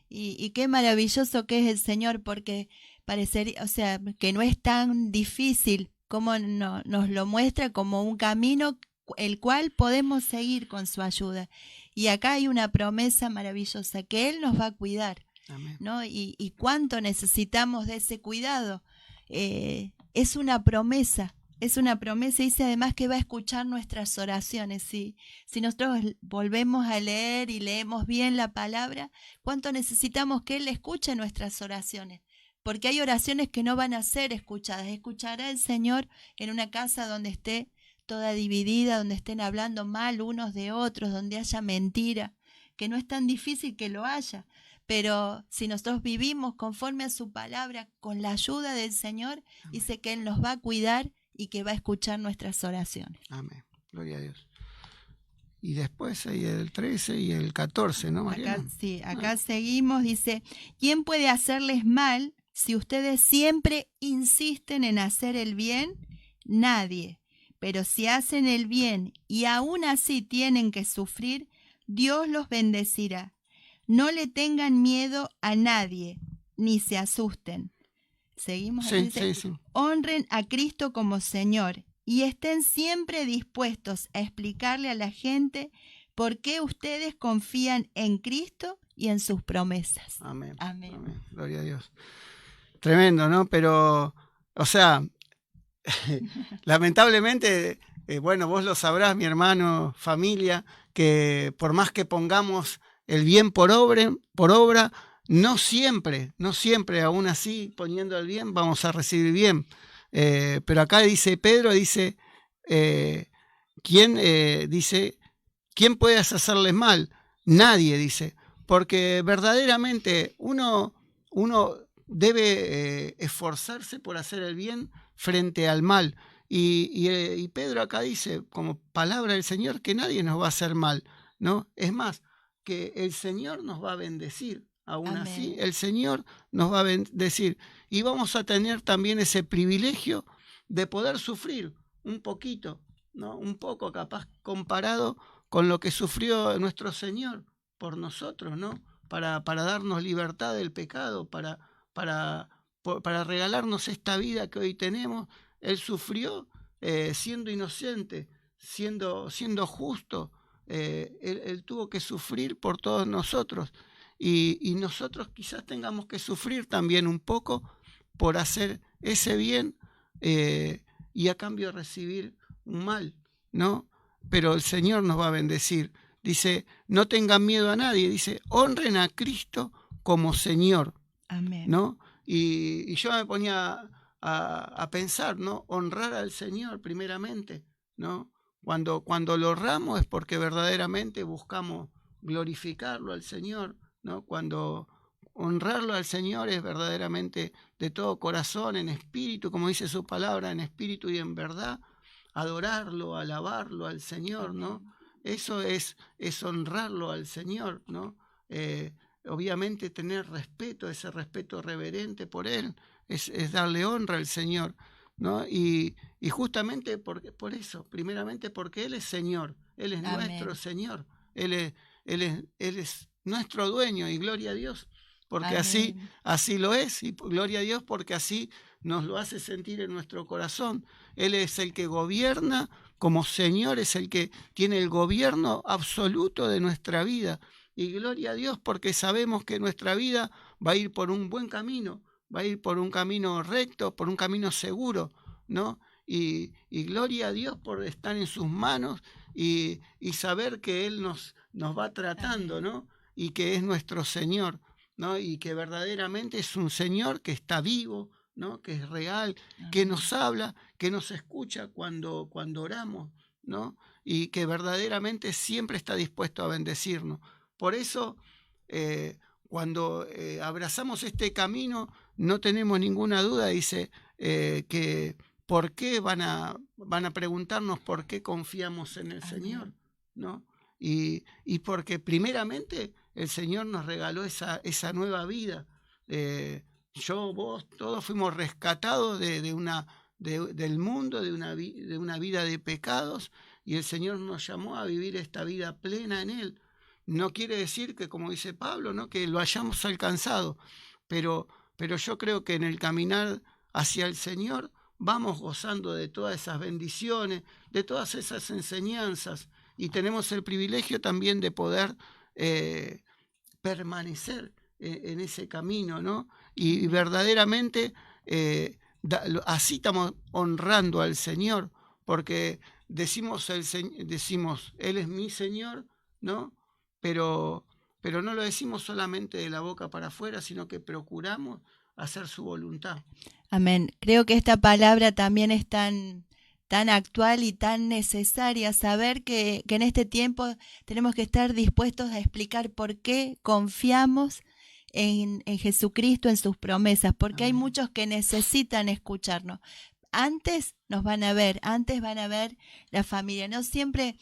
y qué maravilloso que es el Señor, porque parecería, o sea, que no es tan difícil como nos lo muestra como un camino el cual podemos seguir con su ayuda. Y acá hay una promesa maravillosa, que Él nos va a cuidar, Amén. ¿no? Y cuánto necesitamos de ese cuidado. Es una promesa. Es una promesa, dice además que va a escuchar nuestras oraciones. Si nosotros volvemos a leer y leemos bien la palabra, ¿cuánto necesitamos que Él escuche nuestras oraciones? Porque hay oraciones que no van a ser escuchadas. Escuchará el Señor en una casa donde esté toda dividida, donde estén hablando mal unos de otros, donde haya mentira, que no es tan difícil que lo haya. Pero si nosotros vivimos conforme a su palabra, con la ayuda del Señor, dice que Él nos va a cuidar y que va a escuchar nuestras oraciones. Amén. Gloria a Dios. Y después hay el 13 y el 14, ¿no, Mariana? Acá seguimos, dice, ¿quién puede hacerles mal si ustedes siempre insisten en hacer el bien? Nadie. Pero si hacen el bien y aún así tienen que sufrir, Dios los bendecirá. No le tengan miedo a nadie. ni se asusten. Seguimos. Sí, Dice, sí. honren a Cristo como Señor y estén siempre dispuestos a explicarle a la gente por qué ustedes confían en Cristo y en sus promesas. Amén. Amén. Amén. Gloria a Dios. Tremendo, ¿no? Pero, o sea, lamentablemente, bueno, vos lo sabrás, mi hermano, familia, que por más que pongamos el bien por obra, no siempre, aún así, poniendo el bien, vamos a recibir bien. Pero acá dice Pedro, dice, ¿quién puede hacerles mal? Nadie, dice, porque verdaderamente uno debe esforzarse por hacer el bien frente al mal. Y Pedro acá dice, como palabra del Señor, que nadie nos va a hacer mal, ¿no? Es más, que el Señor nos va a bendecir. Aún Amén. Así, el Señor nos va a bendecir. Y vamos a tener también ese privilegio de poder sufrir un poquito, ¿no? Un poco capaz comparado con lo que sufrió nuestro Señor por nosotros, ¿no? Para darnos libertad del pecado, para regalarnos esta vida que hoy tenemos. Él sufrió siendo inocente, siendo justo. Él tuvo que sufrir por todos nosotros. Y nosotros quizás tengamos que sufrir también un poco por hacer ese bien y a cambio recibir un mal, ¿no? Pero el Señor nos va a bendecir. Dice, no tengan miedo a nadie. Dice, honren a Cristo como Señor. Amén. ¿No? Y yo me ponía a pensar, ¿no? Honrar al Señor primeramente, ¿no? Cuando lo honramos es porque verdaderamente buscamos glorificarlo al Señor, ¿no? Cuando honrarlo al Señor es verdaderamente de todo corazón, en espíritu, como dice su palabra, en espíritu y en verdad, adorarlo, alabarlo al Señor, ¿no? Eso es honrarlo al Señor, ¿no? Obviamente tener respeto, ese respeto reverente por Él, es darle honra al Señor, ¿no? Y justamente por eso, primeramente porque Él es Señor, Él es Amén. Nuestro Señor, Él es nuestro dueño, y gloria a Dios, porque así lo es, y gloria a Dios porque así nos lo hace sentir en nuestro corazón. Él es el que gobierna como Señor, es el que tiene el gobierno absoluto de nuestra vida. Y gloria a Dios porque sabemos que nuestra vida va a ir por un buen camino, va a ir por un camino recto, por un camino seguro, ¿no? Y gloria a Dios por estar en sus manos y saber que Él nos va tratando, ¿no? Y que es nuestro Señor, ¿no? Y que verdaderamente es un Señor que está vivo, ¿no? Que es real, que nos habla, que nos escucha cuando oramos, ¿no? Y que verdaderamente siempre está dispuesto a bendecirnos. Por eso, cuando abrazamos este camino, no tenemos ninguna duda, dice, que ¿por qué van a preguntarnos por qué confiamos en el Señor? ¿No? Y porque primeramente el Señor nos regaló esa nueva vida. Yo, vos, todos fuimos rescatados del mundo, de una vida de pecados, y el Señor nos llamó a vivir esta vida plena en Él. No quiere decir que, como dice Pablo, ¿no? Que lo hayamos alcanzado, pero yo creo que en el caminar hacia el Señor vamos gozando de todas esas bendiciones, de todas esas enseñanzas, y tenemos el privilegio también de poder permanecer en ese camino, ¿no? Y verdaderamente así estamos honrando al Señor, porque decimos, Él es mi Señor, ¿no? Pero no lo decimos solamente de la boca para afuera, sino que procuramos hacer su voluntad. Amén. Creo que esta palabra también es tan actual y tan necesaria, saber que en este tiempo tenemos que estar dispuestos a explicar por qué confiamos en Jesucristo, en sus promesas, porque hay muchos que necesitan escucharnos. Antes nos van a ver, antes van a ver la familia, no siempre.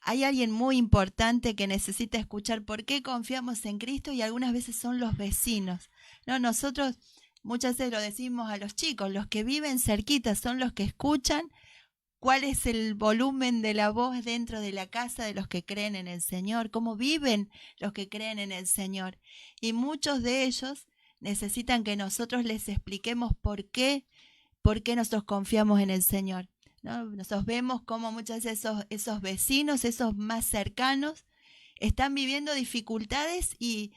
Hay alguien muy importante que necesita escuchar por qué confiamos en Cristo, y algunas veces son los vecinos. No, nosotros muchas veces lo decimos a los chicos, los que viven cerquita son los que escuchan cuál es el volumen de la voz dentro de la casa de los que creen en el Señor, cómo viven los que creen en el Señor. Y muchos de ellos necesitan que nosotros les expliquemos por qué nosotros confiamos en el Señor, ¿no? Nosotros vemos cómo muchas veces esos vecinos, esos más cercanos, están viviendo dificultades y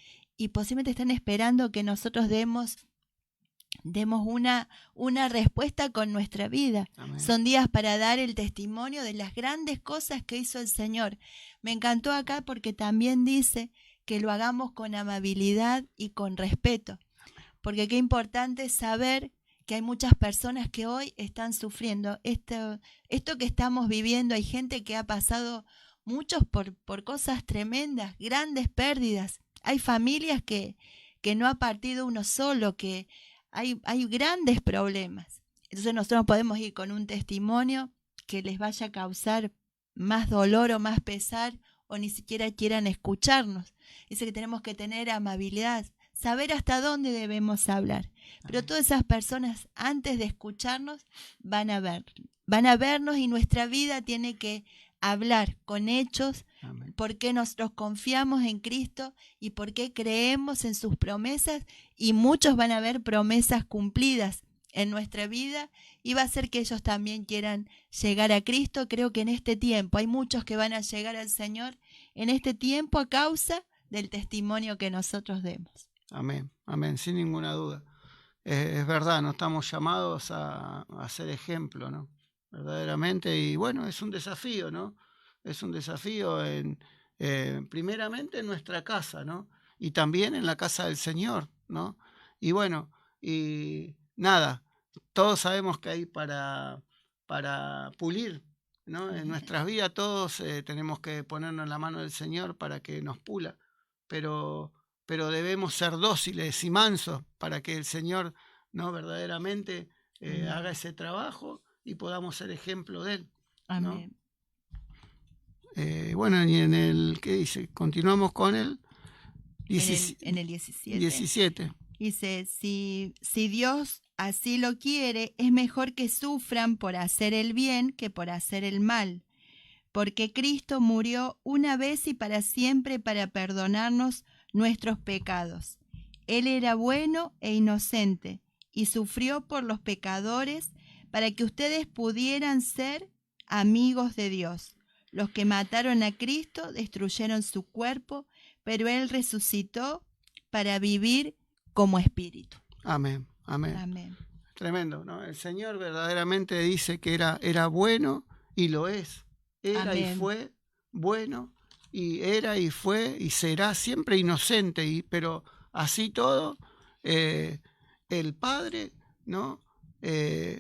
posiblemente están esperando que nosotros demos una respuesta con nuestra vida. Amén. Son días para dar el testimonio de las grandes cosas que hizo el Señor. Me encantó acá porque también dice que lo hagamos con amabilidad y con respeto. Porque qué importante es saber que hay muchas personas que hoy están sufriendo esto que estamos viviendo. Hay gente que ha pasado muchos por cosas tremendas, grandes pérdidas. Hay familias que no ha partido uno solo, que hay grandes problemas. Entonces nosotros podemos ir con un testimonio que les vaya a causar más dolor o más pesar, o ni siquiera quieran escucharnos. Dice que tenemos que tener amabilidad, saber hasta dónde debemos hablar. Pero todas esas personas, antes de escucharnos, van a vernos, y nuestra vida tiene que hablar con hechos. Amén. Por qué nosotros confiamos en Cristo y por qué creemos en sus promesas, y muchos van a ver promesas cumplidas en nuestra vida, y va a ser que ellos también quieran llegar a Cristo. Creo que en este tiempo hay muchos que van a llegar al Señor en este tiempo a causa del testimonio que nosotros demos. Amén, amén, sin ninguna duda. Es verdad, no estamos llamados a ser ejemplo, ¿no? Verdaderamente, y bueno, es un desafío, ¿no? Es un desafío primeramente en nuestra casa, ¿no? Y también en la casa del Señor, ¿no? Y bueno, y nada, todos sabemos que hay para pulir, ¿no? En nuestras vidas todos tenemos que ponernos en la mano del Señor para que nos pula, pero debemos ser dóciles y mansos para que el Señor, ¿no? Verdaderamente haga ese trabajo y podamos ser ejemplo de Él, ¿no? Amén. Bueno, y en el, ¿qué dice? Continuamos con el En el 17. 17. Dice, si Dios así lo quiere, es mejor que sufran por hacer el bien que por hacer el mal. Porque Cristo murió una vez y para siempre para perdonarnos nuestros pecados. Él era bueno e inocente y sufrió por los pecadores para que ustedes pudieran ser amigos de Dios. Los que mataron a Cristo destruyeron su cuerpo, pero Él resucitó para vivir como espíritu. Amén, amén. Amén. Tremendo, ¿no? El Señor verdaderamente dice que era bueno y lo es. Era Amén. y fue bueno, y era y fue y será siempre inocente, pero así todo, el Padre, ¿no?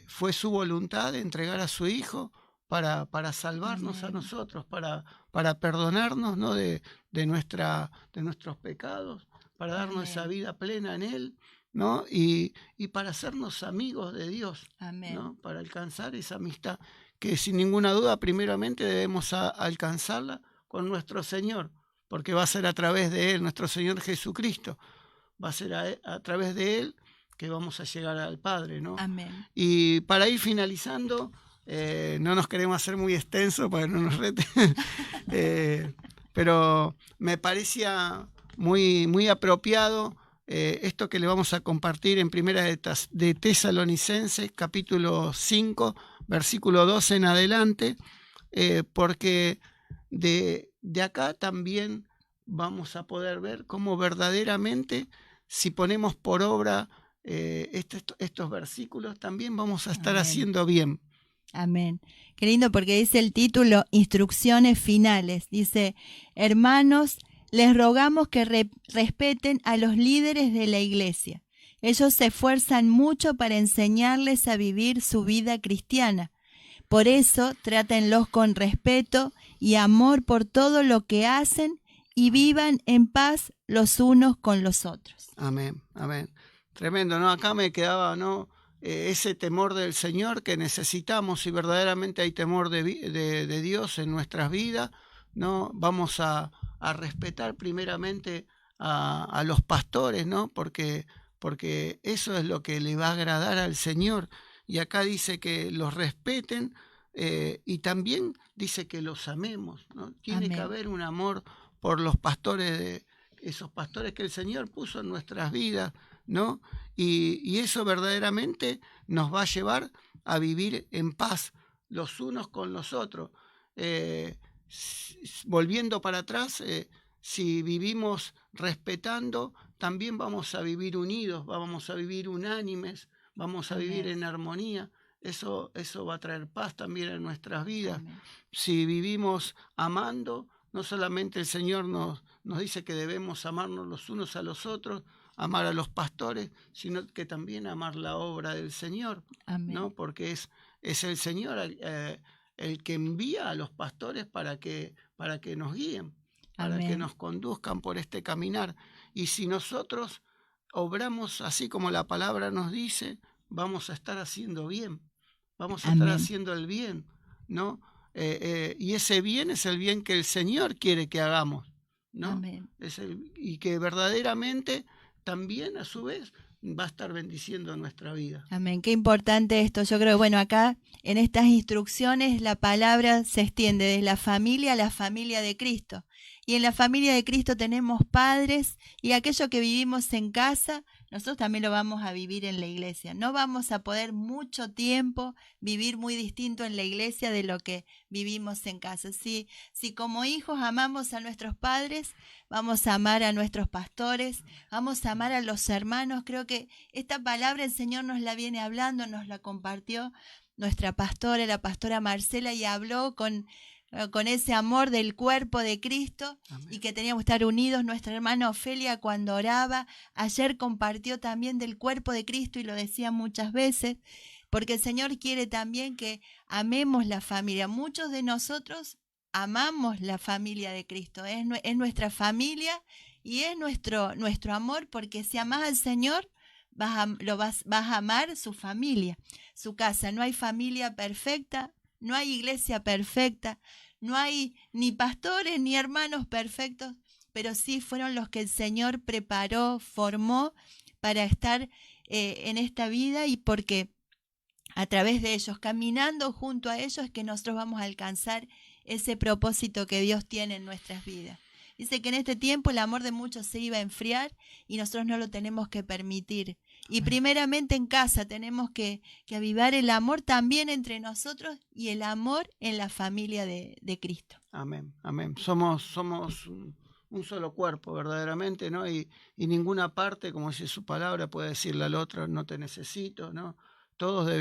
Fue su voluntad de entregar a su Hijo para salvarnos. Amén. A nosotros, para perdonarnos, ¿no? de nuestros pecados, para darnos Amén. esa vida plena en Él, ¿no? Y para hacernos amigos de Dios. Amén. ¿No? Para alcanzar esa amistad que sin ninguna duda primeramente debemos alcanzarla con nuestro Señor, porque va a ser a través de Él, nuestro Señor Jesucristo, va a ser a través de Él que vamos a llegar al Padre, ¿no? Amén. Y para ir finalizando, no nos queremos hacer muy extenso para que no nos reten, pero me parecía muy apropiado esto que le vamos a compartir en Primera de Tesalonicenses, capítulo 5, versículo 12 en adelante, porque de acá también vamos a poder ver cómo verdaderamente, si ponemos por obra estos versículos, también vamos a estar Amén. haciendo bien. Amén. Qué lindo, porque dice el título, Instrucciones Finales. Dice, hermanos, les rogamos que respeten a los líderes de la iglesia. Ellos se esfuerzan mucho para enseñarles a vivir su vida cristiana. Por eso, trátenlos con respeto y amor por todo lo que hacen y vivan en paz los unos con los otros. Amén, amén. Tremendo, ¿no? Acá me quedaba, ¿no? Ese temor del Señor que necesitamos. Si verdaderamente hay temor de Dios en nuestras vidas, ¿no? Vamos a respetar primeramente a los pastores, ¿no? Porque eso es lo que le va a agradar al Señor. Y acá dice que los respeten y también dice que los amemos, ¿no? Tiene Amén. que haber un amor por los pastores, esos pastores que el Señor puso en nuestras vidas, ¿no? Y eso verdaderamente nos va a llevar a vivir en paz los unos con los otros. Volviendo para atrás, si vivimos respetando, también vamos a vivir unidos, vamos a vivir unánimes, vamos a vivir en armonía. Eso va a traer paz también en nuestras vidas. Amén. Si vivimos amando, no solamente el Señor nos dice que debemos amarnos los unos a los otros, amar a los pastores, sino que también amar la obra del Señor, Amén. ¿no? Porque es el Señor el que envía a los pastores para que nos guíen, para Amén. que nos conduzcan por este caminar. Y si nosotros obramos así como la palabra nos dice, vamos a estar haciendo bien, vamos a estar haciendo el bien, ¿no? Y ese bien es el bien que el Señor quiere que hagamos, ¿no? Amén. Y que verdaderamente también a su vez va a estar bendiciendo nuestra vida. Amén, qué importante esto. Yo creo que, bueno, acá en estas instrucciones la palabra se extiende de la familia a la familia de Cristo. Y en la familia de Cristo tenemos padres y aquello que vivimos en casa, nosotros también lo vamos a vivir en la iglesia. No vamos a poder mucho tiempo vivir muy distinto en la iglesia de lo que vivimos en casa. Si como hijos amamos a nuestros padres, vamos a amar a nuestros pastores, vamos a amar a los hermanos. Creo que esta palabra el Señor nos la viene hablando, nos la compartió nuestra pastora, la pastora Marcela, y habló con ese amor del cuerpo de Cristo. Amén. Y que teníamos que estar unidos. Nuestra hermana Ofelia, cuando oraba, ayer compartió también del cuerpo de Cristo y lo decía muchas veces, porque el Señor quiere también que amemos la familia. Muchos de nosotros amamos la familia de Cristo, es nuestra familia y es nuestro amor, porque si amas al Señor, vas a amar su familia, su casa. No hay familia perfecta, no hay iglesia perfecta, no hay ni pastores ni hermanos perfectos, pero sí fueron los que el Señor preparó, formó para estar en esta vida, y porque a través de ellos, caminando junto a ellos, es que nosotros vamos a alcanzar ese propósito que Dios tiene en nuestras vidas. Dice que en este tiempo el amor de muchos se iba a enfriar y nosotros no lo tenemos que permitir. Y primeramente en casa tenemos que avivar el amor también entre nosotros y el amor en la familia de Cristo. Amén, amén. Somos un solo cuerpo verdaderamente, ¿no? Y ninguna parte, como dice su palabra, puede decirle al otro, no te necesito, ¿no? Todos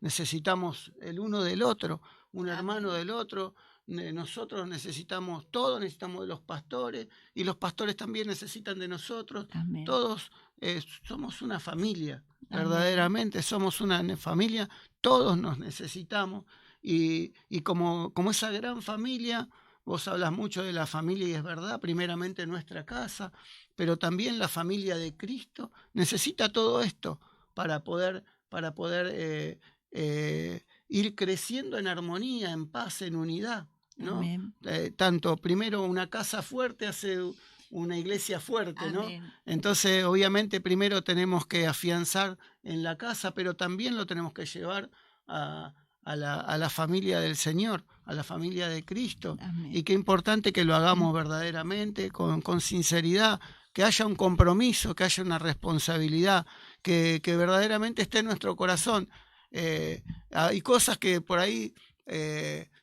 necesitamos el uno del otro, un hermano del otro. Nosotros necesitamos, todos necesitamos de los pastores, y los pastores también necesitan de nosotros. Amén. Todos somos una familia, Amén. Verdaderamente somos una familia, todos nos necesitamos, y como esa gran familia. Vos hablas mucho de la familia y es verdad, primeramente nuestra casa, pero también la familia de Cristo necesita todo esto para poder ir creciendo en armonía, en paz, en unidad, ¿no? Tanto primero una casa fuerte hace una iglesia fuerte, ¿no? Amén. Entonces, obviamente, primero tenemos que afianzar en la casa, pero también lo tenemos que llevar a la familia del Señor, a la familia de Cristo. Amén. Y qué importante que lo hagamos verdaderamente, con sinceridad, que haya un compromiso, que haya una responsabilidad, que verdaderamente esté en nuestro corazón. Hay cosas que por ahí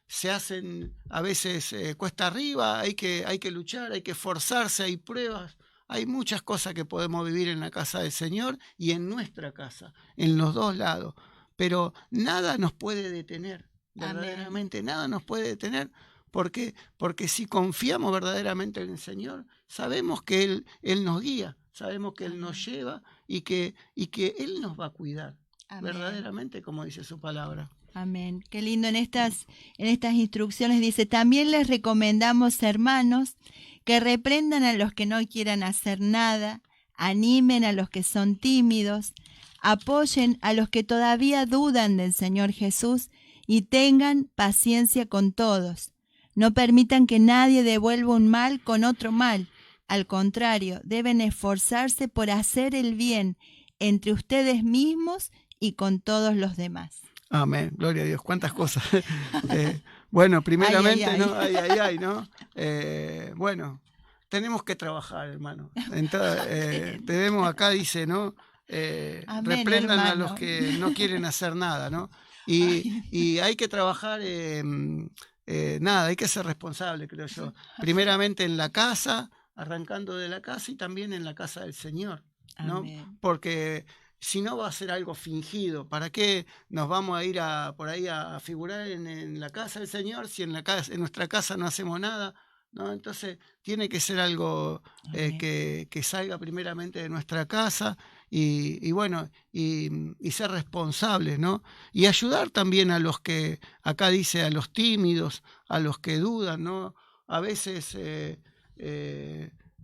se hacen a veces cuesta arriba, hay que luchar, hay que esforzarse, hay pruebas. Hay muchas cosas que podemos vivir en la casa del Señor y en nuestra casa, en los dos lados. Pero nada nos puede detener, verdaderamente. Amén. Nada nos puede detener, porque si confiamos verdaderamente en el Señor, sabemos que Él nos guía, sabemos que Él nos lleva y que Él nos va a cuidar. Amén. Verdaderamente, como dice su palabra. Amén. Qué lindo. En estas instrucciones dice: también les recomendamos, hermanos, que reprendan a los que no quieran hacer nada, animen a los que son tímidos, apoyen a los que todavía dudan del Señor Jesús y tengan paciencia con todos. No permitan que nadie devuelva un mal con otro mal. Al contrario, deben esforzarse por hacer el bien entre ustedes mismos y con todos los demás. Amén, gloria a Dios, cuántas cosas. Bueno, primeramente, ay. ¿no? Ay, ¿no? Bueno, tenemos que trabajar, hermano. Entonces, debemos, acá dice, ¿no? Amén, Reprendan a hermano. los que no quieren hacer nada, ¿no? Y hay que trabajar, nada, hay que ser responsable, creo yo. Primeramente en la casa, arrancando de la casa y también en la casa del Señor, ¿no? Amén. Porque si no va a ser algo fingido. ¿Para qué nos vamos a ir por ahí a figurar en la casa del Señor si en nuestra casa no hacemos nada? ¿No? Entonces tiene que ser algo Amén. que salga primeramente de nuestra casa y bueno, y ser responsables, ¿no? Y ayudar también a los que, acá dice, a los tímidos, a los que dudan, ¿no? A veces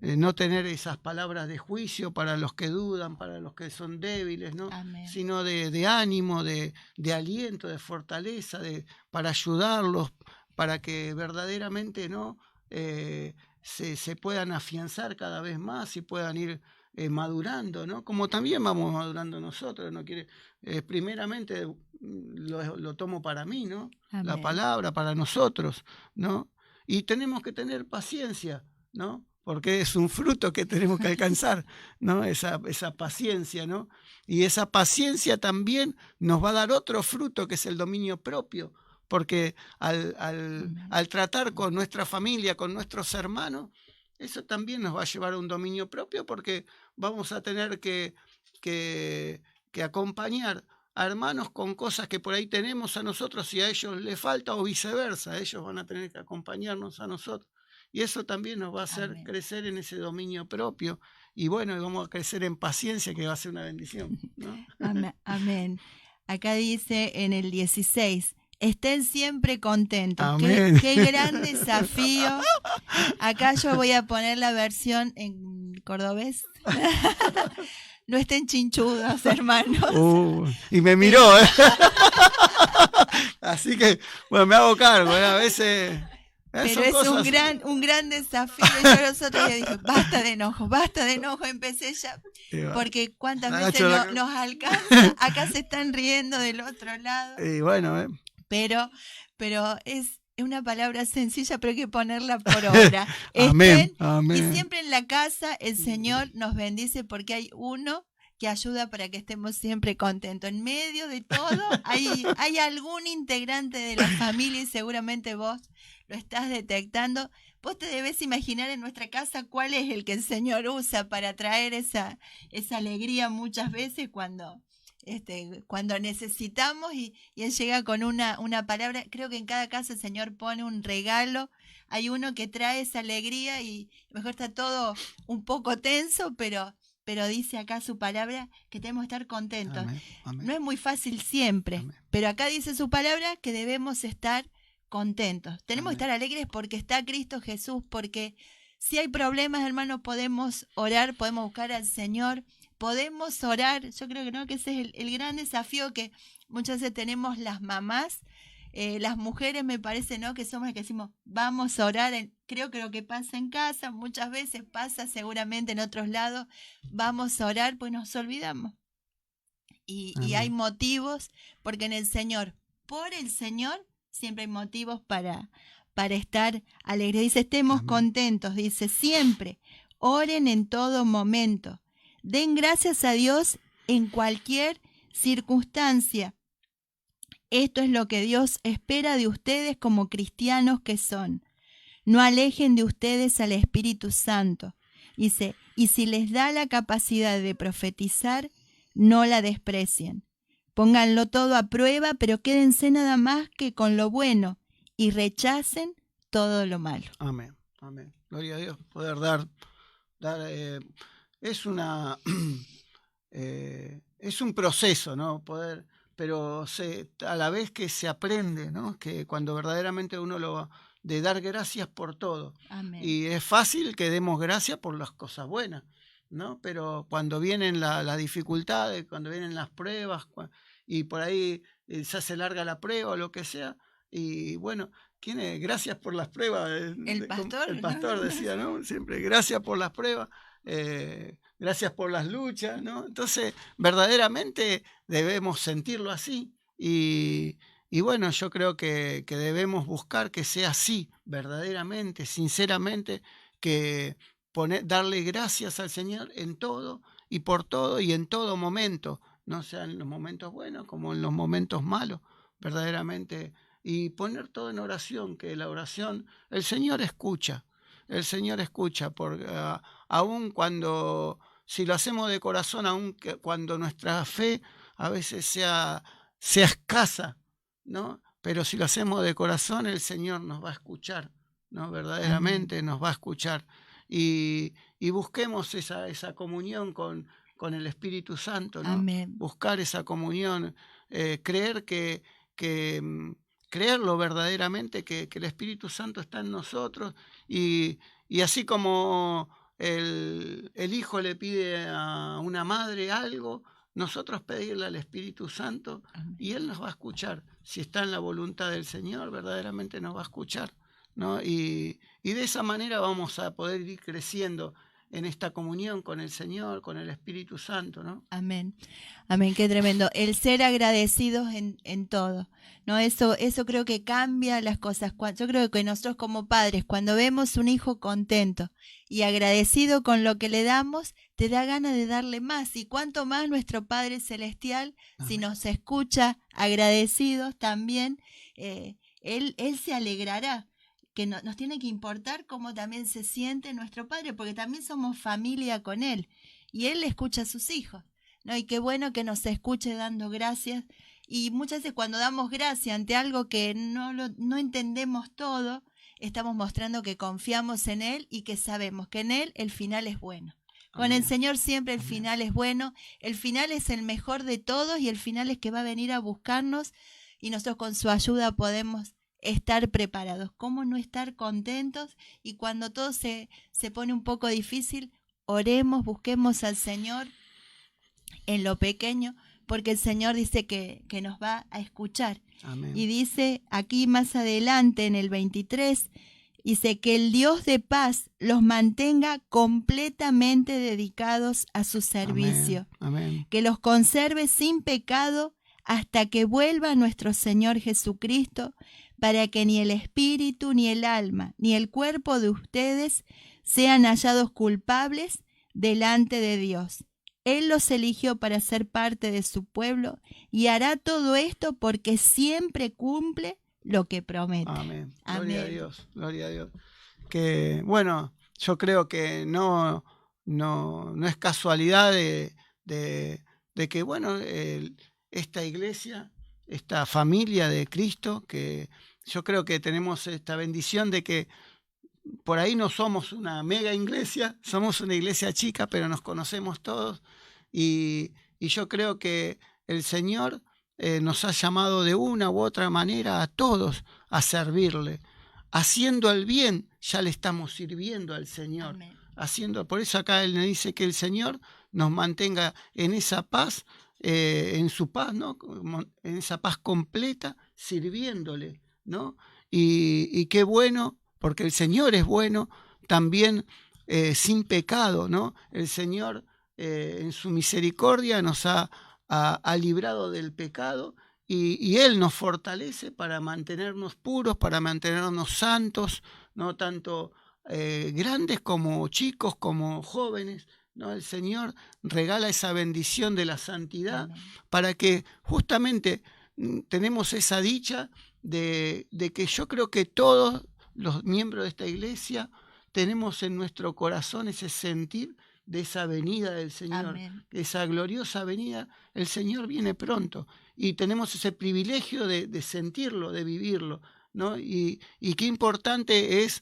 no tener esas palabras de juicio para los que dudan, para los que son débiles, ¿no? Amén. Sino de ánimo, de aliento, de fortaleza, para ayudarlos, para que verdaderamente, ¿no? Se puedan afianzar cada vez más y puedan ir madurando, ¿no? Como también vamos madurando nosotros, ¿no? Primeramente lo tomo para mí, ¿no? Amén. La palabra para nosotros, ¿no? Y tenemos que tener paciencia, ¿no? Porque es un fruto que tenemos que alcanzar, ¿no? Esa paciencia, ¿no? Y esa paciencia también nos va a dar otro fruto que es el dominio propio, porque al tratar con nuestra familia, con nuestros hermanos, eso también nos va a llevar a un dominio propio, porque vamos a tener que acompañar a hermanos con cosas que por ahí tenemos a nosotros y a ellos les falta, o viceversa, ellos van a tener que acompañarnos a nosotros. Y eso también nos va a hacer Amén. crecer en ese dominio propio. Y bueno, vamos a crecer en paciencia, que va a ser una bendición, ¿no? Amén. Acá dice en el 16, estén siempre contentos. Amén. Qué gran desafío. Acá yo voy a poner la versión en cordobés. No estén chinchudos, hermanos. Y me miró, ¿eh? Así que, bueno, me hago cargo, ¿eh? A veces... Pero es un gran desafío. Yo nosotros le dije, basta de enojo. Empecé ya, porque cuántas veces nos alcanza. Acá se están riendo del otro lado. Y bueno, pero es una palabra sencilla, pero hay que ponerla por obra. Amén. Y siempre en la casa el Señor nos bendice porque hay uno que ayuda para que estemos siempre contentos. En medio de todo hay algún integrante de la familia, y seguramente vos lo estás detectando. Vos te debes imaginar en nuestra casa cuál es el que el Señor usa para traer esa alegría muchas veces cuando necesitamos y Él llega con una palabra. Creo que en cada casa el Señor pone un regalo. Hay uno que trae esa alegría y a lo mejor está todo un poco tenso, pero dice acá su palabra que tenemos que estar contentos. Amén. Amén. No es muy fácil siempre, Amén. pero acá dice su palabra que debemos estar contentos. Tenemos Amén. que estar alegres porque está Cristo Jesús, porque si hay problemas, hermanos, podemos orar, podemos buscar al Señor, podemos orar. Yo creo que no, que ese es el gran desafío que muchas veces tenemos las mamás. Las mujeres, me parece, ¿no? Que somos las que decimos, vamos a orar. Creo que lo que pasa en casa, muchas veces pasa seguramente en otros lados, vamos a orar, pues nos olvidamos. Y hay motivos, porque en el Señor, por el Señor, siempre hay motivos para estar alegres. Dice, estemos Amén. contentos, dice, siempre, oren en todo momento, den gracias a Dios en cualquier circunstancia. Esto es lo que Dios espera de ustedes como cristianos que son. No alejen de ustedes al Espíritu Santo. Dice, y si les da la capacidad de profetizar, no la desprecien. Pónganlo todo a prueba, pero quédense nada más que con lo bueno y rechacen todo lo malo. Amén. Amén. Gloria a Dios. Poder dar es es un proceso, ¿no? Pero a la vez que se aprende, ¿no? Que cuando verdaderamente uno de dar gracias por todo. Amén. Y es fácil que demos gracias por las cosas buenas, ¿no? Pero cuando vienen las dificultades, cuando vienen las pruebas, y por ahí se hace larga la prueba o lo que sea, y bueno, gracias por las pruebas. El pastor decía, ¿no? Siempre, gracias por las pruebas. Gracias por las luchas, ¿no? Entonces, verdaderamente debemos sentirlo así y bueno, yo creo que debemos buscar que sea así, verdaderamente, sinceramente, que darle gracias al Señor en todo y por todo y en todo momento, no sean en los momentos buenos como en los momentos malos, verdaderamente, y poner todo en oración, que la oración, el Señor escucha, aun cuando, si lo hacemos de corazón, aun cuando nuestra fe a veces sea escasa, ¿no? Pero si lo hacemos de corazón, el Señor nos va a escuchar, ¿no? Verdaderamente nos va a escuchar. Y busquemos esa comunión con el Espíritu Santo, ¿no? Amén. Buscar esa comunión, creer creerlo verdaderamente, que el Espíritu Santo está en nosotros, y así como el Hijo le pide a una madre algo, nosotros pedirle al Espíritu Santo, y Él nos va a escuchar. Si está en la voluntad del Señor, verdaderamente nos va a escuchar, ¿no? Y de esa manera vamos a poder ir creciendo en esta comunión con el Señor, con el Espíritu Santo, ¿no? Amén. Amén, qué tremendo. El ser agradecidos en todo, ¿no? Eso creo que cambia las cosas. Yo creo que nosotros como padres, cuando vemos un hijo contento y agradecido con lo que le damos, te da ganas de darle más. Y cuánto más nuestro Padre Celestial, Amén. Si nos escucha agradecidos también, Él se alegrará. Que nos tiene que importar cómo también se siente nuestro Padre, porque también somos familia con Él, y Él escucha a sus hijos, ¿no? Y qué bueno que nos escuche dando gracias, y muchas veces cuando damos gracias ante algo que no entendemos todo, estamos mostrando que confiamos en Él y que sabemos que en Él el final es bueno. Con Amén. el Señor siempre el final es bueno, el final es el mejor de todos, y el final es que va a venir a buscarnos, y nosotros con su ayuda podemos estar preparados. ¿Cómo no estar contentos? Y cuando todo se pone un poco difícil, oremos, busquemos al Señor en lo pequeño, porque el Señor dice que nos va a escuchar. Amén. Y dice aquí más adelante en el 23, dice que el Dios de paz los mantenga completamente dedicados a su servicio. Amén. Amén. Que los conserve sin pecado hasta que vuelva nuestro Señor Jesucristo, para que ni el espíritu, ni el alma, ni el cuerpo de ustedes sean hallados culpables delante de Dios. Él los eligió para ser parte de su pueblo, y hará todo esto porque siempre cumple lo que promete. Amén. Amén. Gloria a Dios, gloria a Dios. Que bueno, yo creo que no es casualidad de que bueno, esta iglesia, esta familia de Cristo, que yo creo que tenemos esta bendición de que por ahí no somos una mega iglesia, somos una iglesia chica, pero nos conocemos todos, y yo creo que el Señor nos ha llamado de una u otra manera a todos a servirle. Haciendo el bien, ya le estamos sirviendo al Señor. Amén. Por eso acá Él me dice que el Señor nos mantenga en esa paz, en su paz, ¿no? En esa paz completa, sirviéndole, ¿no? Y qué bueno, porque el Señor es bueno, también sin pecado, ¿no? El Señor en su misericordia nos ha librado del pecado, y Él nos fortalece para mantenernos puros, para mantenernos santos, no tanto grandes como chicos, como jóvenes, ¿no? El Señor regala esa bendición de la santidad. Amén. Para que justamente tenemos esa dicha de que yo creo que todos los miembros de esta iglesia tenemos en nuestro corazón ese sentir de esa venida del Señor. Amén. Esa gloriosa venida. El Señor viene pronto y tenemos ese privilegio de sentirlo, de vivirlo, ¿no? Y qué importante es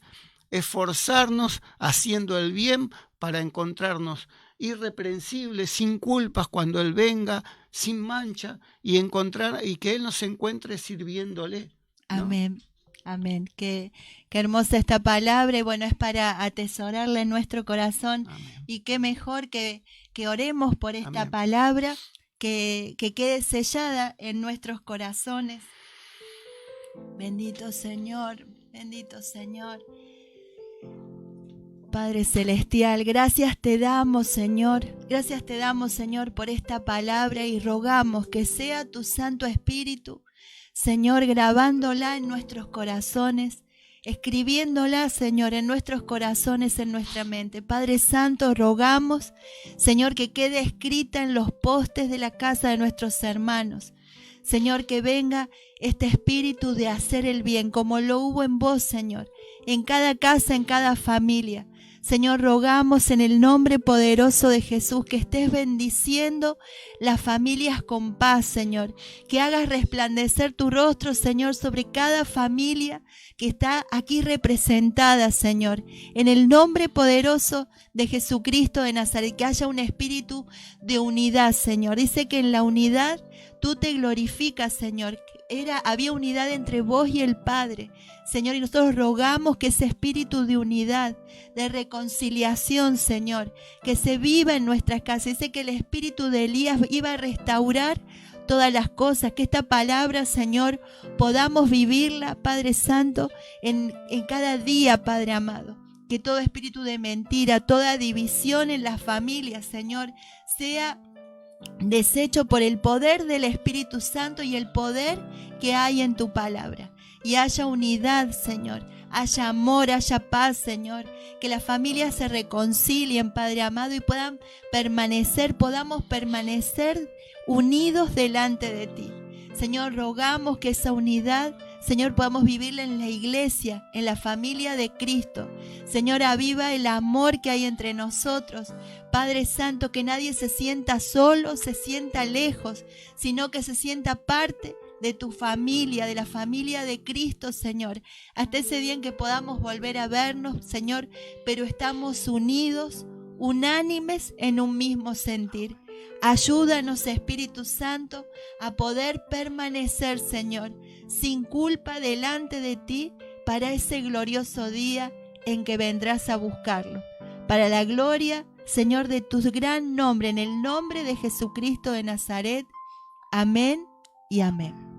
esforzarnos haciendo el bien para encontrarnos irreprensibles, sin culpas cuando Él venga, sin mancha, y que Él nos encuentre sirviéndole, ¿no? Amén. Amén. Qué hermosa esta palabra, y bueno, es para atesorarla en nuestro corazón. Amén. Y qué mejor que oremos por esta Amén. palabra, que quede sellada en nuestros corazones. Bendito Señor, bendito Señor. Padre Celestial, gracias te damos, Señor, por esta palabra, y rogamos que sea tu Santo Espíritu, Señor, grabándola en nuestros corazones, escribiéndola, Señor, en nuestros corazones, en nuestra mente. Padre Santo, rogamos, Señor, que quede escrita en los postes de la casa de nuestros hermanos. Señor, que venga este espíritu de hacer el bien, como lo hubo en vos, Señor, en cada casa, en cada familia. Señor, rogamos en el nombre poderoso de Jesús que estés bendiciendo las familias con paz, Señor. Que hagas resplandecer tu rostro, Señor, sobre cada familia que está aquí representada, Señor. En el nombre poderoso de Jesucristo de Nazaret, que haya un espíritu de unidad, Señor. Dice que en la unidad tú te glorificas, Señor. Había unidad entre vos y el Padre, Señor, y nosotros rogamos que ese espíritu de unidad, de reconciliación, Señor, que se viva en nuestras casas. Dice que el espíritu de Elías iba a restaurar todas las cosas, que esta palabra, Señor, podamos vivirla, Padre Santo, en cada día, Padre amado. Que todo espíritu de mentira, toda división en las familias, Señor, sea deshecho por el poder del Espíritu Santo y el poder que hay en tu palabra. Y haya unidad, Señor, haya amor, haya paz, Señor. Que las familias se reconcilien, Padre amado, y podamos permanecer unidos delante de ti. Señor, rogamos que esa unidad, Señor, podamos vivirla en la iglesia, en la familia de Cristo. Señor, aviva el amor que hay entre nosotros. Padre Santo, que nadie se sienta solo, se sienta lejos, sino que se sienta parte de tu familia, de la familia de Cristo, Señor. Hasta ese día en que podamos volver a vernos, Señor, pero estamos unidos, unánimes en un mismo sentir. Ayúdanos, Espíritu Santo, a poder permanecer, Señor, sin culpa delante de ti para ese glorioso día en que vendrás a buscarlo. Para la gloria, Señor, de tu gran nombre, en el nombre de Jesucristo de Nazaret. Amén y amén.